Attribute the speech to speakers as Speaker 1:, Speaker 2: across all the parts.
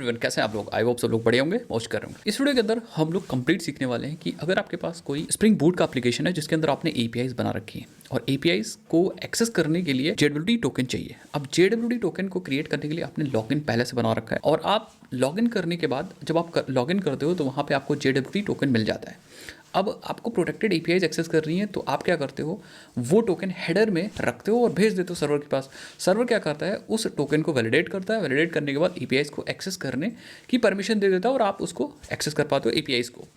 Speaker 1: Everyone, कैसे हैं आप लोग? आई होप सब लोग बढ़िया होंगे, मौज कर रहे होंगे। इस वीडियो के अंदर हम लोग कंप्लीट सीखने वाले हैं कि अगर आपके पास कोई स्प्रिंग बूट का एप्लीकेशन है जिसके अंदर आपने एपीआईज बना रखी है और एपीआईज को एक्सेस करने के लिए जेडब्ल्यूटी टोकन चाहिए। अब जेडब्ल्यूटी टोकन को क्रिएट करने के लिए आपने लॉगिन पहले से बना रखा है और आप लॉगिन करने के बाद जब आप लॉगिन करते हो तो वहाँ पे आपको जेडब्ल्यूटी टोकन मिल जाता है। अब आपको प्रोटेक्टेड एपीआईज एक्सेस कर रही हैं तो आप क्या करते हो, वो टोकन हेडर में रखते हो और भेज देते हो सर्वर के पास। सर्वर क्या करता है, उस टोकन को वैलिडेट करता है, वैलिडेट करने के बाद एपीआईज को एक्सेस करने की परमिशन दे देता है और आप उसको एक्सेस कर पाते हो एपीआईज को।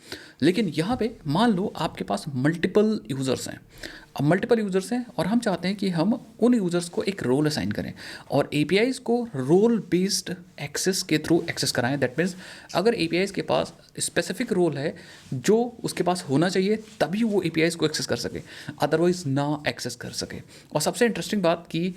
Speaker 1: लेकिन यहाँ पे मान लो आपके पास मल्टीपल यूज़र्स हैं। अब मल्टीपल यूज़र्स हैं और हम चाहते हैं कि हम उन यूज़र्स को एक रोल असाइन करें और एपीआईज को रोल बेस्ड एक्सेस के थ्रू एक्सेस कराएं। दैट मीन्स अगर एपीआईज के पास स्पेसिफिक रोल है जो उसके पास होना चाहिए तभी वो एपीआईज को एक्सेस कर सके, अदरवाइज ना एक्सेस कर सके। और सबसे इंटरेस्टिंग बात कि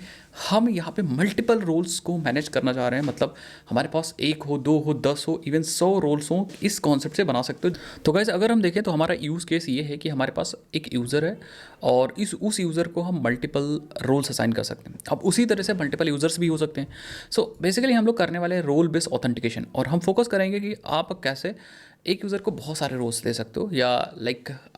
Speaker 1: हम यहाँ पे मल्टीपल रोल्स को मैनेज करना चाह रहे हैं, मतलब हमारे पास 1 हो, 2 हो, 10 हो, इवन 100 रोल्स हो, इस कॉन्सेप्ट से बना सकते हो। तो गाइस अगर हम देखें तो हमारा यूज़ केस ये है कि हमारे पास एक यूज़र है और उस यूज़र को हम मल्टीपल रोल्स असाइन कर सकते हैं। अब उसी तरह से मल्टीपल यूज़र्स भी हो सकते हैं। सो बेसिकली हम लोग करने वाले हैं रोल बेस्ड ऑथेंटिकेशन और हम फोकस करेंगे कि आप कैसे एक यूज़र को बहुत सारे रोल्स दे सकते हो या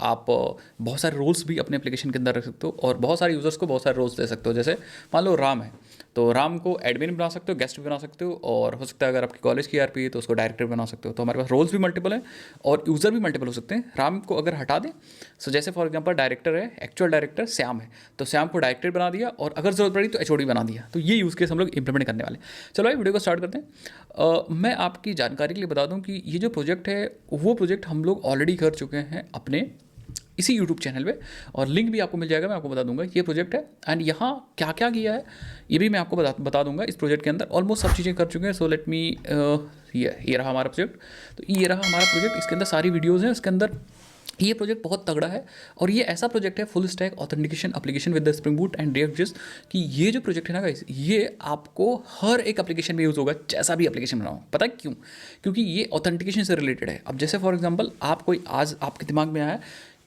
Speaker 1: आप बहुत सारे रोल्स भी अपने एप्लीकेशन के अंदर रख सकते हो और बहुत सारे यूज़र्स को बहुत सारे रोल्स दे सकते हो। जैसे मान लो राम है तो राम को एडमिन बना सकते हो, गेस्ट भी बना सकते हो और हो सकता है अगर आपकी कॉलेज की आरपी है तो उसको डायरेक्टर बना सकते हो। तो हमारे पास रोल्स भी मल्टीपल हैं और यूज़र भी मल्टीपल हो सकते हैं। राम को अगर हटा दें, सो जैसे फॉर एग्जांपल डायरेक्टर है, एक्चुअल डायरेक्टर श्याम है तो श्याम को डायरेक्टर बना दिया और अगर जरूरत पड़ी तो एचओडी बना दिया। तो ये यूज़ केस हम लोग इंप्लीमेंट करने वाले। चलो भाई वीडियो को स्टार्ट करते हैं। मैं आपकी जानकारी के लिए बता दूं कि ये जो प्रोजेक्ट है वो प्रोजेक्ट हम लोग ऑलरेडी कर चुके हैं अपने इसी यूट्यूब चैनल पे और लिंक भी आपको मिल जाएगा, मैं आपको बता दूंगा ये प्रोजेक्ट है एंड यहाँ क्या क्या किया है ये भी मैं आपको बता दूंगा। इस प्रोजेक्ट के अंदर ऑलमोस्ट सब चीज़ें कर चुके हैं। सो लेट मी ये रहा हमारा प्रोजेक्ट। तो ये रहा हमारा प्रोजेक्ट, इसके अंदर सारी वीडियोज़ हैं। इसके अंदर ये प्रोजेक्ट बहुत तगड़ा है और ये ऐसा प्रोजेक्ट है full stack authentication application with the spring boot and react JS कि ये जो प्रोजेक्ट है ना गाइस, ये आपको हर एक एप्लीकेशन में यूज़ होगा, जैसा भी एप्लीकेशन बनाओ। पता है क्यों? क्योंकि ये ऑथेंटिकेशन से रिलेटेड है। अब जैसे फॉर एग्जांपल आप कोई आज आपके दिमाग में आया,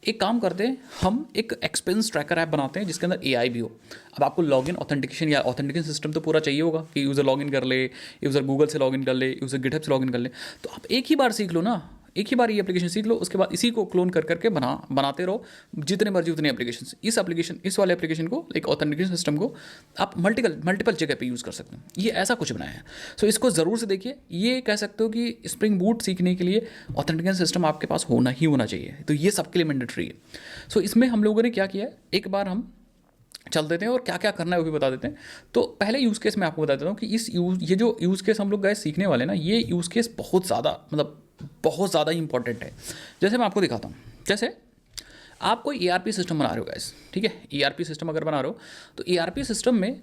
Speaker 1: एक काम करते हैं, हम एक एक्सपेंस ट्रैकर ऐप बनाते हैं जिसके अंदर एआई भी हो। अब आपको लॉगिन ऑथेंटिकेशन या ऑथेंटिकेशन सिस्टम तो पूरा चाहिए होगा कि यूज़र लॉगिन कर ले, यूज़र गूगल से लॉगिन कर ले, यूज़र गिटहब से लॉगिन कर ले। तो आप एक ही बार सीख लो ना, एक ही बार ये एप्लीकेशन सीख लो, उसके बाद इसी को क्लोन कर करके बनाते रहो जितने मर्जी उतने एप्लीकेशन। इस वाले एप्लीकेशन को एक ऑथेंटिकेशन सिस्टम को आप मल्टीपल जगह पे यूज़ कर सकते हैं। ये ऐसा कुछ बनाया है। सो इसको ज़रूर से देखिए। ये कह सकते हो कि स्प्रिंग बूट सीखने के लिए ऑथेंटिकेशन सिस्टम आपके पास होना ही होना चाहिए। तो ये सबके लिए मैंडेटरी है। सो इसमें हम लोगों ने क्या किया है, एक बार हम चल देते हैं और क्या क्या करना है वो भी बता देते हैं। तो पहले यूज़ केस मैं आपको बता देता हूँ कि ये जो यूज़ केस हम लोग गए सीखने वाले ना, ये यूज़ केस बहुत ज़्यादा इंपॉर्टेंट है। जैसे मैं आपको दिखाता हूँ, जैसे आप कोई ईआरपी सिस्टम बना रहे हो गाइस, ठीक है। ईआरपी सिस्टम अगर बना रहे हो तो ईआरपी सिस्टम में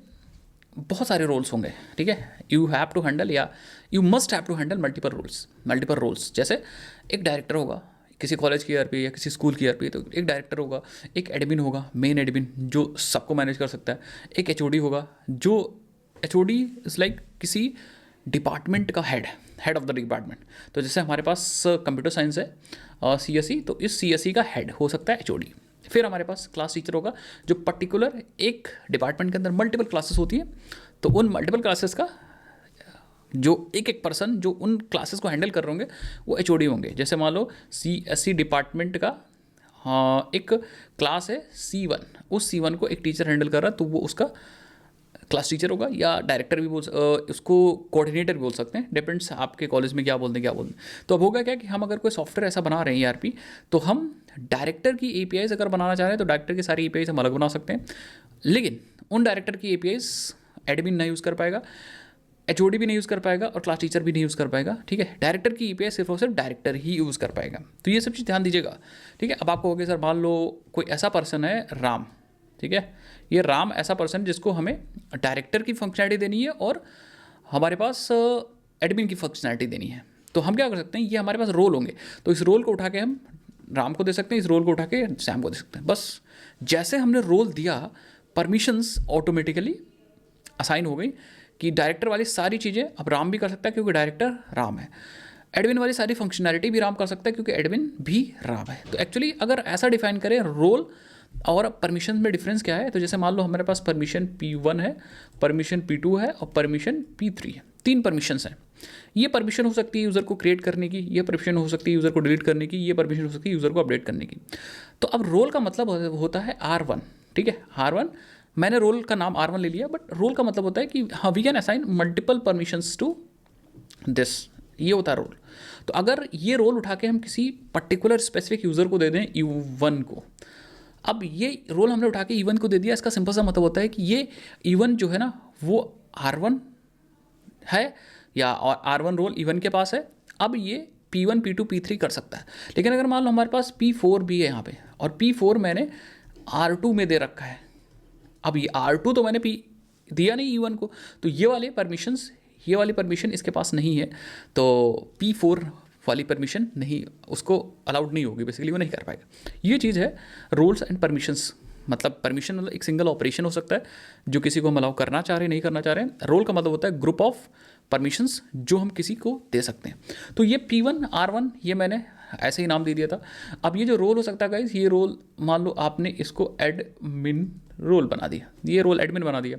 Speaker 1: बहुत सारे रोल्स होंगे, ठीक है। यू हैव टू हैंडल या you must have to handle multiple roles. जैसे एक डायरेक्टर होगा किसी कॉलेज की ईआरपी या किसी स्कूल की ईआरपी, तो एक डायरेक्टर होगा, एक एडमिन होगा, मेन एडमिन जो सबको मैनेज कर सकता है, एक एचओडी होगा जो एचओडी इज़ लाइक किसी डिपार्टमेंट का हेड ऑफ द डिपार्टमेंट। तो जैसे हमारे पास कंप्यूटर साइंस है सीएसई, तो इस सीएसई का हेड हो सकता है एचओडी। फिर हमारे पास क्लास टीचर होगा जो पर्टिकुलर एक डिपार्टमेंट के अंदर मल्टीपल क्लासेस होती है, तो उन मल्टीपल क्लासेस का जो एक पर्सन जो उन क्लासेस को हैंडल कर रहे होंगे वो एचओडी होंगे। जैसे मान लो सीएसई डिपार्टमेंट का एक क्लास है C1, उस C1 को एक टीचर हैंडल कर रहा है तो वो उसका क्लास टीचर होगा या डायरेक्टर भी उसको कोऑर्डिनेटर भी बोल सकते हैं, डिपेंड्स आपके कॉलेज में क्या बोलते हैं। तो अब होगा क्या कि हम अगर कोई सॉफ्टवेयर ऐसा बना रहे हैं ईआरपी, तो हम डायरेक्टर की एपीआईज अगर बनाना चाह रहे हैं तो डायरेक्टर की सारी एपीआईज हम अलग बना सकते हैं। लेकिन उन डायरेक्टर की एपीआईज एडमिन नहीं यूज़ कर पाएगा, एचओडी भी नहीं यूज़ कर पाएगा और क्लास टीचर भी नहीं यूज़ कर पाएगा, ठीक है। डायरेक्टर की एपीआई सिर्फ और सिर्फ डायरेक्टर ही यूज़ कर पाएगा। तो ये सब चीज़ ध्यान दीजिएगा, ठीक है। अब आपको हो गया सर, मान लो कोई ऐसा पर्सन है राम, ठीक है। ये राम ऐसा पर्सन जिसको हमें डायरेक्टर की फंक्शनैलिटी देनी है और हमारे पास एडमिन की फंक्शनैलिटी देनी है। तो हम क्या कर सकते हैं, ये हमारे पास रोल होंगे, तो इस रोल को उठा के हम राम को दे सकते हैं, इस रोल को उठा के श्याम को दे सकते हैं। बस जैसे हमने रोल दिया, परमिशंस ऑटोमेटिकली असाइन हो गई कि डायरेक्टर वाली सारी चीज़ें अब राम भी कर सकता है क्योंकि डायरेक्टर राम है, एडमिन वाली सारी फंक्शनैलिटी भी राम कर सकता है क्योंकि एडमिन भी राम है। तो एक्चुअली अगर ऐसा डिफाइन करें रोल और परमिशन में डिफरेंस क्या है, तो जैसे मान लो हमारे पास परमिशन P1 है, परमिशन P2 है और परमिशन P3 है। 3 परमिशंस हैं। ये परमिशन हो सकती है यूज़र को क्रिएट करने की, ये परमिशन हो सकती है यूज़र को डिलीट करने की, ये परमिशन हो सकती है यूज़र को अपडेट करने की। तो अब रोल का मतलब होता है R1, ठीक है, R1। मैंने रोल का नाम R1 ले लिया, बट रोल का मतलब होता है कि हाँ we can assign multiple permissions to this, ये होता है रोल। तो अगर ये रोल उठा के हम किसी पर्टिकुलर स्पेसिफिक यूज़र को दे दें E1 को, अब ये रोल हमने उठा के E1 को दे दिया, इसका सिंपल सा मतलब होता है कि ये E1 जो है ना वो R1 है, या और R1 रोल E1 के पास है। अब ये P1 P2 P3 कर सकता है, लेकिन अगर मान लो हमारे पास P4 भी है यहाँ पे, और P4 मैंने R2 में दे रखा है, अब ये R2 तो मैंने दिया नहीं E1 को, तो ये वाली परमिशन इसके पास नहीं है, तो P4 वाली परमिशन नहीं, उसको अलाउड नहीं होगी, बेसिकली वो नहीं कर पाएगा। ये चीज़ है रोल्स एंड परमिशंस। मतलब परमिशन मतलब एक सिंगल ऑपरेशन हो सकता है जो किसी को हम अलाउ करना चाह रहे हैं, नहीं करना चाह रहे हैं। रोल का मतलब होता है ग्रुप ऑफ परमिशंस जो हम किसी को दे सकते हैं। तो ये P1 R1 ये मैंने ऐसे ही नाम दे दिया था। अब ये जो रोल हो सकता है गाइस, ये रोल मान लो आपने इसको एडमिन रोल बना दिया, ये रोल एडमिन बना दिया,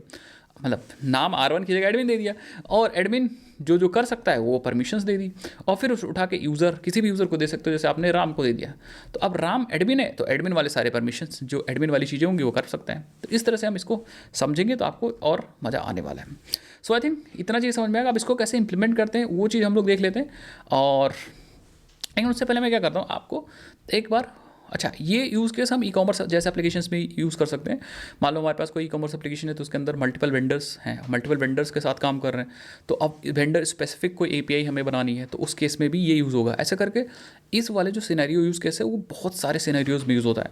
Speaker 1: मतलब नाम R1 की जगह एडमिन दे दिया, और एडमिन जो कर सकता है वो परमिशंस दे दी, और फिर उस उठा के यूज़र किसी भी यूज़र को दे सकते हो, जैसे आपने राम को दे दिया, तो अब राम एडमिन है तो एडमिन वाले सारे परमिशंस जो एडमिन वाली चीज़ें होंगी वो कर सकते हैं। तो इस तरह से हम इसको समझेंगे तो आपको और मज़ा आने वाला है। सो आई थिंक इतना चीज़ समझ में आएगा। अब इसको कैसे इंप्लीमेंट करते हैं वो चीज़ हम लोग देख लेते हैं, और लेकिन उससे पहले मैं क्या करता हूँ आपको एक बार, अच्छा ये यूज़ केस हम ई कॉमर्स जैसे एप्लीकेशंस में यूज़ कर सकते हैं। मान लो हमारे पास कोई ई कॉमर्स एप्लीकेशन है तो उसके अंदर मल्टीपल वेंडर्स हैं, मल्टीपल वेंडर्स के साथ काम कर रहे हैं, तो अब वेंडर स्पेसिफिक कोई API हमें बनानी है तो उस केस में भी ये यूज़ होगा। ऐसा करके इस वाले जो सिनेरियो यूज़ केस है वो बहुत सारे सिनेरियोज में यूज़ होता है।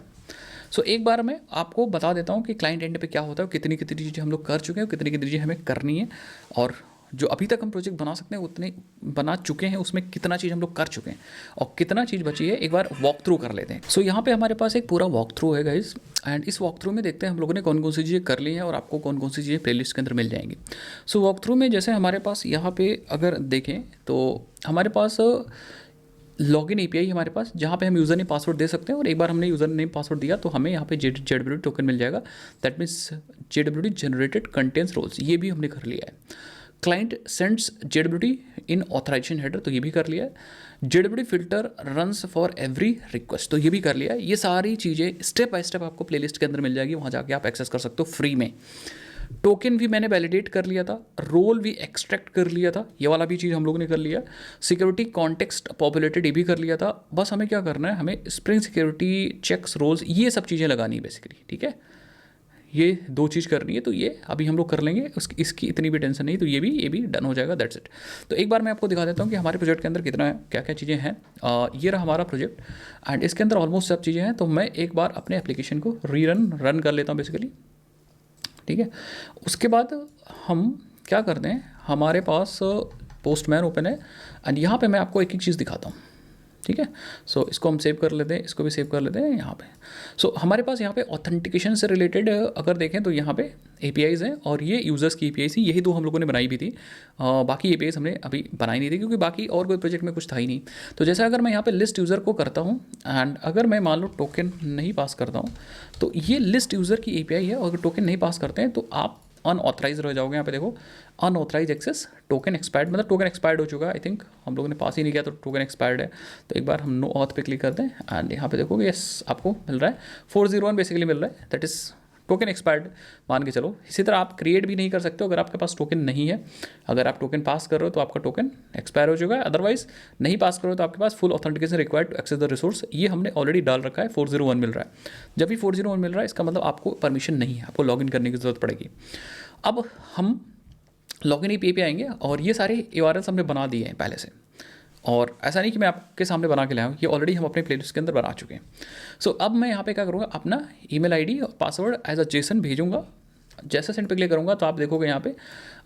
Speaker 1: सो एक बार मैं आपको बता देता हूँ कि क्लाइंट एंड पे क्या होता है, कितनी कितनी चीज़ें हम लोग कर चुके हैं, कितनी कितनी चीज़ें हमें करनी है, और जो अभी तक हम प्रोजेक्ट बना सकते हैं उतने बना चुके हैं, उसमें कितना चीज़ हम लोग कर चुके हैं और कितना चीज़ बची है, एक बार वॉक थ्रू कर लेते हैं। सो यहाँ पे हमारे पास एक पूरा वॉक थ्रू है गाइस, एंड इस वॉक थ्रू में देखते हैं हम लोगों ने कौन कौन सी चीज़ें कर ली हैं और आपको कौन कौन सी चीज़ें प्लेलिस्ट के अंदर मिल जाएंगी। सो वॉक थ्रू में जैसे हमारे पास यहाँ पे अगर देखें तो हमारे पास लॉगिन API हमारे पास, जहाँ पे हम यूज़र नेम पासवर्ड दे सकते हैं, और एक बार हमने यूज़र नेम पासवर्ड दिया तो हमें यहाँ पे JWT टोकन मिल जाएगा। That means JWT generated contents roles, ये भी हमने कर लिया है। Client sends JWT in authorization header, तो ये भी कर लिया है। JWT filter runs for every request, तो ये भी कर लिया है। ये सारी चीज़ें स्टेप बाय स्टेप आपको प्लेलिस्ट के अंदर मिल जाएगी, वहाँ जाके आप एक्सेस कर सकते हो फ्री में। टोकन भी मैंने वैलिडेट कर लिया था, रोल भी एक्सट्रैक्ट कर लिया था, ये वाला भी चीज़ हम लोगों ने कर लिया। सिक्योरिटी कॉन्टेक्स्ट पॉपुलेटेड ये भी कर लिया था। बस हमें क्या करना है, हमें स्प्रिंग सिक्योरिटी चेक्स रोल्स ये सब चीज़ें लगानी है बेसिकली, ठीक है। ये 2 चीज़ करनी है, तो ये अभी हम लोग कर लेंगे, इसकी इतनी भी टेंशन नहीं, तो ये भी डन हो जाएगा, दैट्स इट। तो एक बार मैं आपको दिखा देता हूँ कि हमारे प्रोजेक्ट के अंदर कितना है, क्या क्या चीज़ें हैं। ये रहा हमारा प्रोजेक्ट, एंड इसके अंदर ऑलमोस्ट सब चीज़ें हैं। तो मैं एक बार अपने एप्लीकेशन को रन कर लेता हूँ बेसिकली, ठीक है। उसके बाद हम क्या करते हैं, हमारे पास पोस्टमैन ओपन है, एंड यहाँ पे मैं आपको एक एक चीज़ दिखाता हूँ, ठीक है। सो इसको हम सेव कर लेते हैं, इसको भी सेव कर लेते हैं यहाँ पे। सो हमारे पास यहाँ पे ऑथेंटिकेशन से रिलेटेड अगर देखें तो यहाँ पे APIs हैं, और ये यूज़र्स की APIs थी, यही 2 हम लोगों ने बनाई भी थी। बाकी APIs हमने अभी बनाई नहीं थी क्योंकि बाकी और कोई प्रोजेक्ट में कुछ था ही नहीं। तो जैसे अगर मैं यहाँ पे लिस्ट यूज़र को करता हूँ, एंड अगर मैं मान लो टोकन नहीं पास करता हूँ, तो ये लिस्ट यूज़र की API है, और अगर टोकन नहीं पास करते हैं तो आप अनऑथराइज रह जाओगे। यहाँ पे देखो अनऑथराइज एक्सेस टोकन एक्सपायर्ड, मतलब टोकन एक्सपायर्ड हो चुका है। आई थिंक हम लोगों ने पास ही नहीं किया तो टोकन एक्सपायर्ड है। तो एक बार हम नो ऑथ पे क्लिक करते हैं, एंड यहाँ पे देखोगे यस आपको मिल रहा है 401 बेसिकली मिल रहा है, दैट इज़ टोकन एक्सपायर्ड मान के चलो। इसी तरह आप क्रिएट भी नहीं कर सकते हो अगर आपके पास टोकन नहीं है। अगर आप टोकन पास कर रहे हो तो आपका टोकन एक्सपायर हो चुका है, अदरवाइज नहीं पास करो तो आपके पास full authentication required to access the resource, ये हमने ऑलरेडी डाल रखा है। 401 मिल रहा है, जब भी 401 मिल रहा है इसका मतलब आपको परमिशन नहीं है, आपको लॉगिन करने की ज़रूरत पड़ेगी। अब हम लॉगिन API पे आएंगे, और ये सारे URLs हमने बना दिए हैं पहले से, और ऐसा नहीं कि मैं आपके सामने बना के लाया हूँ, ये ऑलरेडी हम अपने प्लेलिस्ट के अंदर बना चुके हैं। सो अब मैं यहाँ पे क्या करूँगा, अपना ईमेल ID और पासवर्ड एज अ JSON भेजूँगा। जैसे सेंड पे क्लिक करूँगा तो आप देखोगे यहाँ पे,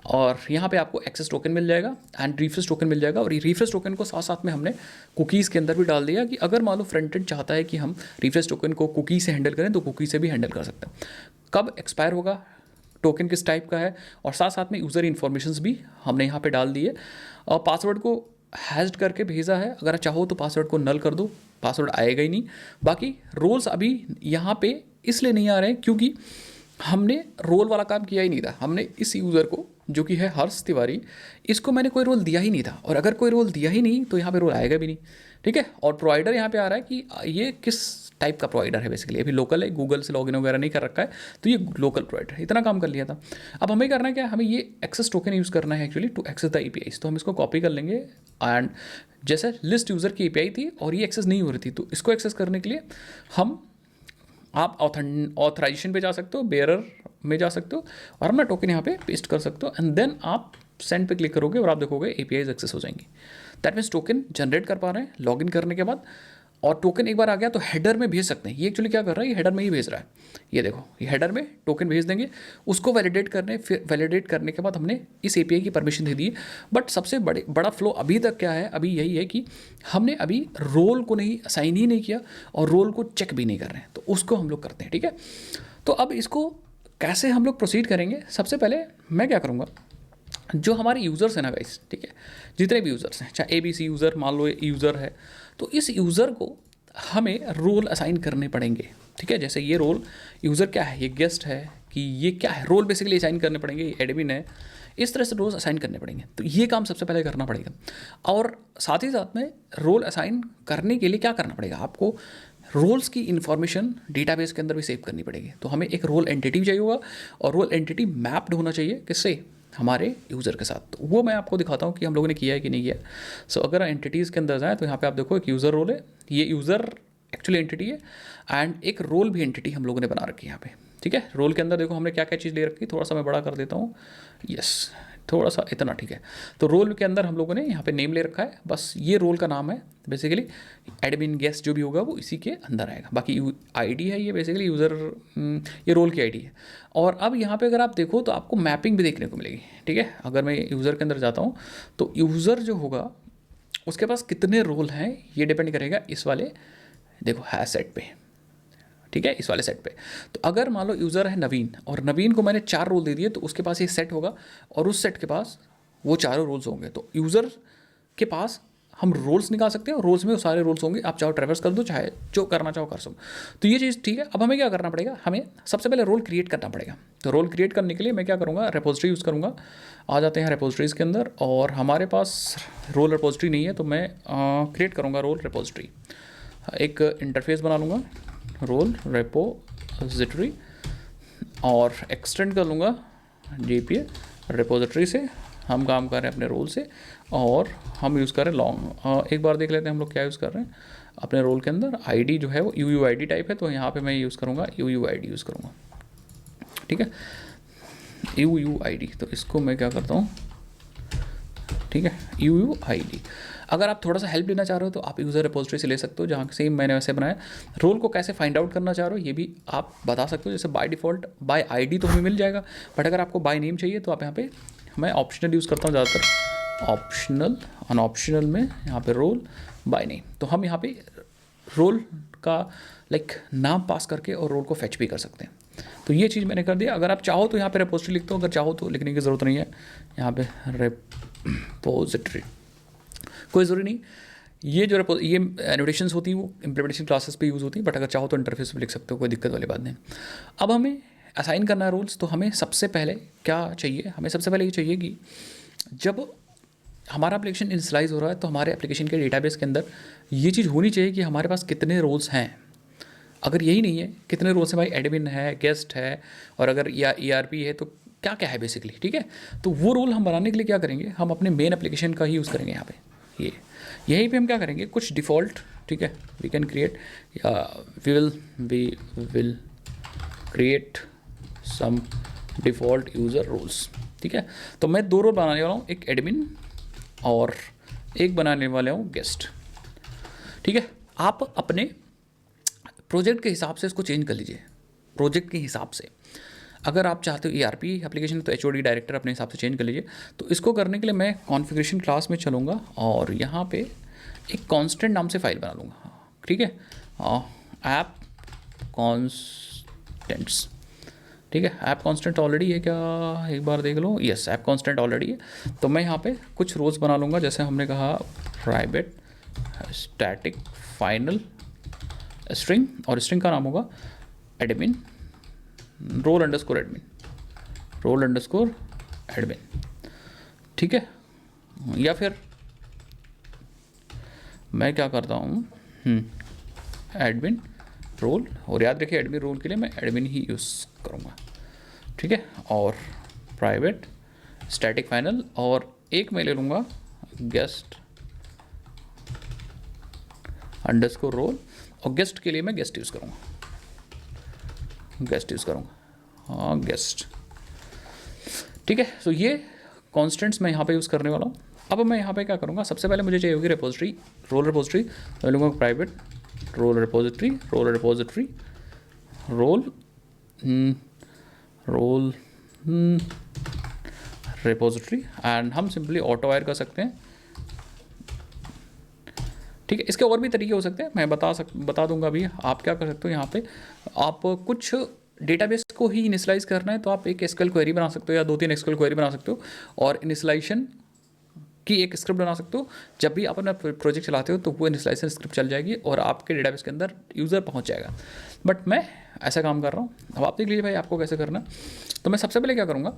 Speaker 1: और यहाँ पे आपको एक्सेस टोकन मिल जाएगा एंड रिफ्रेश टोकन मिल जाएगा। और ये रिफ्रेश टोकन को साथ साथ में हमने कुकीज़ के अंदर भी डाल दिया कि अगर मान लो फ्रंट एंड चाहता है कि हम रिफ्रेश टोकन को कुकी से हैंडल करें तो कुकी से भी हैंडल कर सकते हैं। कब एक्सपायर होगा, टोकन किस टाइप का है, और साथ साथ में यूज़र इन्फॉर्मेशंस भी हमने यहाँ पे डाल दिए। और पासवर्ड को हैश्ड करके भेजा है, अगर चाहो तो पासवर्ड को नल कर दो, पासवर्ड आएगा ही नहीं। बाकी रोल्स अभी यहाँ पे इसलिए नहीं आ रहे हैं क्योंकि हमने रोल वाला काम किया ही नहीं था। हमने इस यूज़र को जो कि है हर्ष तिवारी, इसको मैंने कोई रोल दिया ही नहीं था, और अगर कोई रोल दिया ही नहीं तो यहाँ पे रोल आएगा भी नहीं, ठीक है। और प्रोवाइडर यहाँ पे आ रहा है कि ये किस टाइप का प्रोवाइडर है, बेसिकली अभी लोकल है, गूगल से लॉगिन वगैरह नहीं कर रखा है, तो ये लोकल प्रोवाइडर, इतना काम कर लिया था। अब हमें करना है क्या, हमें ये एक्सेस टोकन यूज़ करना है actually to access the APIs. तो हम इसको कॉपी कर लेंगे, एंड जैसे लिस्ट यूज़र की एपीआई थी और ये एक्सेस नहीं हो रही थी, तो इसको एक्सेस करने के लिए आप ऑथराइजेशन पे जा सकते हो, बेयरर में जा सकते हो, और अपना टोकन यहाँ पे पेस्ट कर सकते हो, एंड देन आप सेंड पे क्लिक करोगे और आप देखोगे एपीआईज एक्सेस हो जाएंगी। दैट मीन्स टोकन जनरेट कर पा रहे हैं लॉगिन करने के बाद, और टोकन एक बार आ गया तो हेडर में भेज सकते हैं। ये एक्चुअली क्या कर रहा है, ये हेडर में ही भेज रहा है, ये देखो, ये हेडर में टोकन भेज देंगे, उसको वैलिडेट करने के बाद हमने इस एपीआई की परमिशन दे दी है। बट सबसे बड़ा फ्लो अभी तक क्या है, अभी यही है कि हमने अभी रोल को नहीं असाइन ही नहीं किया और रोल को चेक भी नहीं कर रहे हैं, तो उसको हम लोग करते हैं, ठीक है। तो अब इसको कैसे हम लोग प्रोसीड करेंगे, सबसे पहले मैं क्या करूँगा, जो हमारे यूज़र्स हैं ना गाइस, ठीक है, जितने भी यूज़र्स हैं, चाहे ABC यूज़र मान लो यूज़र है, तो इस यूज़र को हमें रोल असाइन करने पड़ेंगे, ठीक है। जैसे ये रोल यूज़र क्या है, ये गेस्ट है कि ये क्या है, रोल बेसिकली असाइन करने पड़ेंगे, ये एडमिन है, इस तरह से रोल्स असाइन करने पड़ेंगे। तो ये काम सबसे पहले करना पड़ेगा, और साथ ही साथ में रोल असाइन करने के लिए क्या करना पड़ेगा, आपको रोल्स की इन्फॉर्मेशन डेटाबेस के अंदर भी सेव करनी पड़ेगी। तो हमें एक रोल एंटिटी चाहिए होगा, और रोल एंटिटी मैप्ड होना चाहिए किससे, हमारे यूज़र के साथ। तो वो मैं आपको दिखाता हूँ कि हम लोगों ने किया है कि नहीं किया। सो अगर एंटिटीज़ के अंदर जाए तो यहाँ पे आप देखो एक यूज़र रोल है, ये यूज़र एक्चुअली एंटिटी है, एंड एक रोल भी एंटिटी हम लोगों ने बना रखी है यहाँ पे, ठीक है। रोल के अंदर देखो हमने क्या क्या चीज़ ले रखी, थोड़ा सा मैं बड़ा कर देता हूँ, यस, थोड़ा सा इतना, ठीक है। तो रोल के अंदर हम लोगों ने यहाँ पे नेम ले रखा है, बस ये रोल का नाम है, बेसिकली एडमिन गेस्ट जो भी होगा वो इसी के अंदर आएगा। बाकी आईडी है ये बेसिकली यूज़र, ये रोल की आईडी है। और अब यहाँ पे अगर आप देखो तो आपको मैपिंग भी देखने को मिलेगी, ठीक है। अगर मैं यूज़र के अंदर जाता हूँ तो यूज़र जो होगा उसके पास कितने रोल हैं ये डिपेंड करेगा इस वाले, देखो है सेट पे, ठीक है, इस वाले सेट पे। तो अगर मान लो यूज़र है नवीन, और नवीन को मैंने 4 रोल दे दिए, तो उसके पास ये सेट होगा, और उस सेट के पास वो चारों रोल्स होंगे। तो यूज़र के पास हम रोल्स निकाल सकते हैं, और रोल्स में वो सारे रोल्स होंगे, आप चाहो ट्रैवर्स कर दो, चाहे जो करना चाहो कर सको। तो ये चीज़ ठीक है। अब हमें क्या करना पड़ेगा, हमें सबसे पहले रोल क्रिएट करना पड़ेगा। तो रोल क्रिएट करने के लिए मैं क्या करूँगा, रेपोजिटरी यूज़ करूँगा। आ जाते हैं रेपोजिटरीज़ के अंदर, और हमारे पास रोल रेपोजिटरी नहीं है, तो मैं क्रिएट करूँगा रोल रेपोजिटरी। एक इंटरफेस बना लूँगा रोल रेपोजिटरी, और एक्सटेंड कर लूँगा GPA रेपोजिटरी से। हम काम कर रहे हैं अपने रोल से, और हम यूज़ कर रहे हैं लॉन्ग। एक बार देख लेते हैं हम लोग क्या यूज़ कर रहे हैं अपने रोल के अंदर। आईडी जो है वो UUID टाइप है, तो यहाँ पे मैं यूज़ करूँगा UUID यूज़ करूँगा, ठीक है, UUID। तो इसको मैं क्या करता हूँ, ठीक है, UUID। अगर आप थोड़ा सा हेल्प लेना चाह रहे हो तो आप यूज़र रेपोजिटरी से ले सकते हो, जहाँ सेम मैंने वैसे बनाया। रोल को कैसे फाइंड आउट करना चाह रहे हो ये भी आप बता सकते हो। जैसे बाय डिफ़ॉल्ट बाय ID तो हमें मिल जाएगा, बट अगर आपको बाय नेम चाहिए तो आप यहाँ पे, मैं ऑप्शनल यूज़ करता हूँ ज़्यादातर, ऑप्शनल अनऑप्शनल में यहाँ पे रोल बाय नेम। तो हम यहाँ पे रोल का नाम पास करके और रोल को फैच भी कर सकते हैं। तो ये चीज़ मैंने कर दिया। अगर आप चाहो तो यहाँ पे रेपोजिटरी लिखते हो, अगर चाहो तो लिखने की ज़रूरत नहीं है यहाँ पे रेपोजिटरी, कोई ज़रूरी नहीं। ये जो ये एनोटेशंस होती हैं वो इम्प्लीमेंटेशन क्लासेस पे यूज़ होती हैं, बट अगर चाहो तो इंटरफेस पे लिख सकते हो, कोई दिक्कत वाली बात नहीं। अब हमें असाइन करना है रोल्स, तो हमें सबसे पहले क्या चाहिए, हमें सबसे पहले ये चाहिए कि जब हमारा एप्लीकेशन इनिशियलाइज हो रहा है तो हमारे एप्लीकेशन के डेटाबेस के अंदर ये चीज़ होनी चाहिए कि हमारे पास कितने रोल्स हैं। अगर यही नहीं है कितने रोल्स हैं, भाई एडमिन है, गेस्ट है, और अगर या ERP है, तो क्या क्या है बेसिकली, ठीक है। तो वो रोल हम बनाने के लिए क्या करेंगे, हम अपने मेन एप्लीकेशन का ही यूज़ करेंगे। यहाँ पे यहीं पे हम क्या करेंगे, कुछ डिफ़ॉल्ट, ठीक है, वी कैन क्रिएट, या we will create some default user roles, ठीक है। तो मैं 2 रोल बनाने वाला हूँ, एक एडमिन और एक बनाने वाला हूँ गेस्ट, ठीक है। आप अपने प्रोजेक्ट के हिसाब से इसको चेंज कर लीजिए, प्रोजेक्ट के हिसाब से। अगर आप चाहते हो ERP एप्लीकेशन तो HOD डायरेक्टर अपने हिसाब से चेंज कर लीजिए। तो इसको करने के लिए मैं कॉन्फ़िगरेशन क्लास में चलूँगा, और यहाँ पे एक कांस्टेंट नाम से फाइल बना लूँगा, ठीक है, ऐप कॉन्स्टेंट्स, ठीक है। ऐप कांस्टेंट ऑलरेडी है क्या, एक बार देख लो, यस ऐप कांस्टेंट ऑलरेडी है। तो मैं यहाँ पे कुछ रोल्स बना लूँगा, जैसे हमने कहा प्राइवेट स्टैटिक फाइनल स्ट्रिंग, और स्ट्रिंग का नाम होगा admin role underscore admin, role underscore admin, ठीक है। या फिर मैं क्या करता हूँ, एडमिन रोल, और याद रखिए एडमिन रोल के लिए मैं एडमिन ही यूज़ करूँगा, ठीक है। और प्राइवेट स्टैटिक फाइनल, और एक मैं ले लूँगा गेस्ट अंडरस्कोर रोल, और गेस्ट के लिए मैं गेस्ट यूज़ करूँगा, गेस्ट यूज़ करूँगा, हाँ गेस्ट, ठीक है। सो ये कॉन्स्टेंट्स मैं यहाँ पे यूज़ करने वाला हूँ। अब मैं यहाँ पे क्या करूँगा, सबसे पहले मुझे चाहिए होगी रिपोजिटरी, रोल रिपोजिटरी, मैं लूँगा private role repository, role repository, role role repository, and हम सिंपली ऑटो वायर कर सकते हैं, ठीक है। इसके और भी तरीके हो सकते हैं, मैं बता दूंगा अभी। आप क्या कर सकते हो, यहाँ पे आप कुछ डेटाबेस को ही इनिशलाइज करना है तो आप एक एसक्यूएल क्वेरी बना सकते हो या 2-3 एसक्यूएल क्वेरी बना सकते हो और इनिशलाइजेशन की एक स्क्रिप्ट बना सकते हो। जब भी आप अपना प्रोजेक्ट चलाते हो तो वो इनिशलाइजेशन स्क्रिप्ट चल जाएगी और आपके डेटाबेस के अंदर यूज़र पहुँच जाएगा। बट मैं ऐसा काम कर रहा हूँ। अब आप देख लीजिए भाई आपको कैसे करना। तो मैं सबसे पहले क्या करूँगा,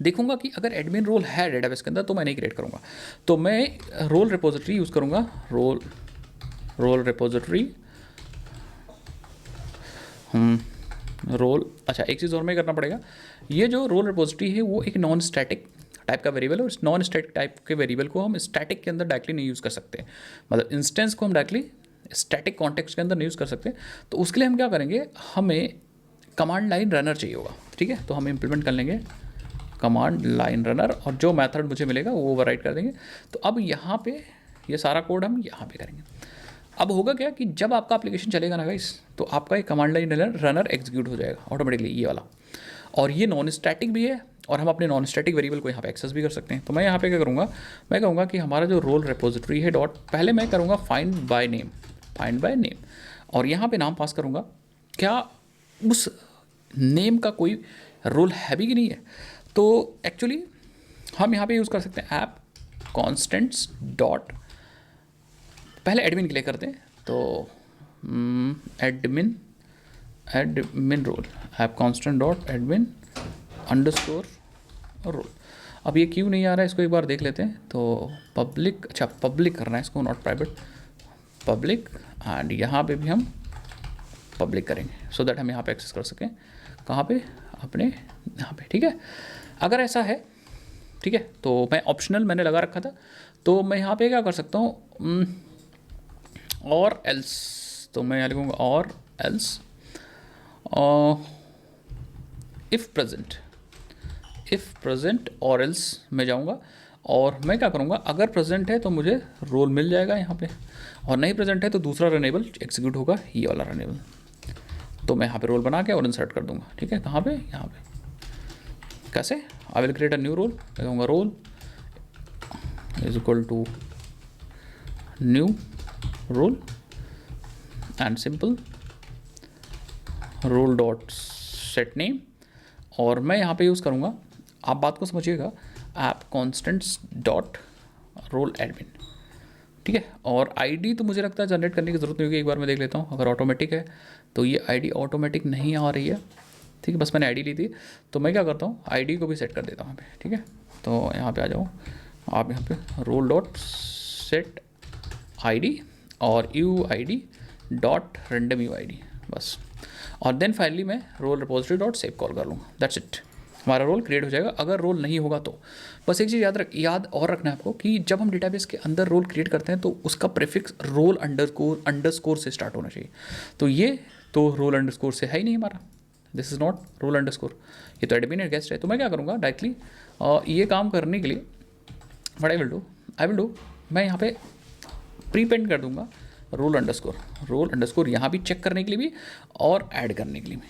Speaker 1: देखूंगा कि अगर एडमिन रोल है डेटाबेस के अंदर तो मैं नहीं क्रिएट करूँगा, तो मैं रोल रिपोजिटरी यूज़ करूँगा, रोल रिपोजिटरी, रोल। अच्छा एक चीज़ और मैं करना पड़ेगा, ये जो रोल रिपोजिटरी है वो एक नॉन स्टैटिक टाइप का वेरिएबल है और इस नॉन स्टैटिक टाइप के वेरिएबल को हम स्टैटिक के अंदर डायरेक्टली नहीं यूज़ कर सकते, मतलब इंस्टेंस को हम डायरेक्टली स्टैटिक कॉन्टेक्स्ट के अंदर नहीं यूज़ कर सकते। तो उसके लिए हम क्या करेंगे, हमें कमांड लाइन रनर चाहिए होगा, ठीक है। तो हम इम्प्लीमेंट कर लेंगे कमांड लाइन रनर और जो मेथड मुझे मिलेगा वो ओवरराइट कर देंगे। तो अब यहाँ पे ये सारा कोड हम यहाँ पे करेंगे। अब होगा क्या कि जब आपका एप्लीकेशन चलेगा ना गाइस, तो आपका एक कमांड लाइन रनर एग्जीक्यूट हो जाएगा ऑटोमेटिकली, ये वाला। और ये नॉन स्टैटिक भी है और हम अपने नॉन स्टैटिक वेरिएबल को यहाँ पे एक्सेस भी कर सकते हैं। तो मैं यहाँ पे क्या करूँगा, मैं कहूँगा कि हमारा जो रोल रिपोजिटरी है डॉट, पहले मैं करूँगा फाइंड बाय नेम, और यहाँ पे नाम पास करूँगा, क्या उस नेम का कोई रोल है भी कि नहीं है। तो एक्चुअली हम यहाँ पे यूज़ कर सकते हैं ऐप कॉन्स्टेंट्स डॉट, पहले एडमिन के लिए करते हैं। तो admin role, app constant dot admin underscore role. अब ये क्यों नहीं आ रहा है, इसको एक बार देख लेते हैं। तो पब्लिक, अच्छा पब्लिक करना है इसको, नॉट प्राइवेट, पब्लिक, एंड यहाँ पे भी हम पब्लिक करेंगे सो दैट हम यहाँ पे एक्सेस कर सकें। कहाँ पे, अपने यहाँ पे, ठीक है। अगर ऐसा है, ठीक है, तो मैं ऑप्शनल मैंने लगा रखा था, तो मैं यहाँ पे क्या कर सकता हूँ, और एल्स, तो मैं यहाँ लिखूँगा और एल्स, इफ़ प्रेजेंट और एल्स मैं जाऊँगा और मैं क्या करूँगा, अगर प्रेजेंट है तो मुझे रोल मिल जाएगा यहाँ पे, और नहीं प्रेजेंट है तो दूसरा रनेबल एग्जीक्यूट होगा, ये वाला रनेबल। तो मैं यहाँ पे रोल बना के और इंसर्ट कर दूँगा, ठीक है। कहाँ पे, यहाँ पे। कैसे, I will create a new role, मैं कहूँगा role is equal to new role and simple role dot set name, और मैं यहाँ पे यूज़ करूँगा, आप बात को समझिएगा, app constants dot roll admin, ठीक है। और आईडी तो मुझे लगता है जनरेट करने की ज़रूरत नहीं होगी, एक बार मैं देख लेता हूँ। अगर ऑटोमेटिक है तो ये आईडी ऑटोमेटिक नहीं आ रही है, ठीक है। बस मैंने आईडी ली थी, तो मैं क्या करता हूँ, आईडी को भी सेट कर देता हूँ यहाँ पे, ठीक है। तो यहाँ पे आ जाओ आप, यहाँ पे रोल डॉट सेट आईडी और U I D dot random U I D, बस। और देन फाइनली मैं role repository dot save call कर लूँगा, दैट्स इट, हमारा रोल क्रिएट हो जाएगा। अगर रोल नहीं होगा तो बस एक चीज़ याद और रखना है आपको कि जब हम डेटाबेस के अंदर रोल क्रिएट करते हैं तो उसका प्रीफिक्स रोल अंडरस्कोर से स्टार्ट होना चाहिए। तो ये तो रोल अंडरस्कोर से है ही नहीं हमारा, this is not role underscore, ये तो एडमिन गेस्ट है। तो मैं क्या करूँगा, डायरेक्टली ये काम करने के लिए व्हाट आई विल डू, मैं यहाँ पे प्रीपेंड कर दूँगा रोल अंडरस्कोर यहाँ भी चेक करने के लिए भी और ऐड करने के लिए भी,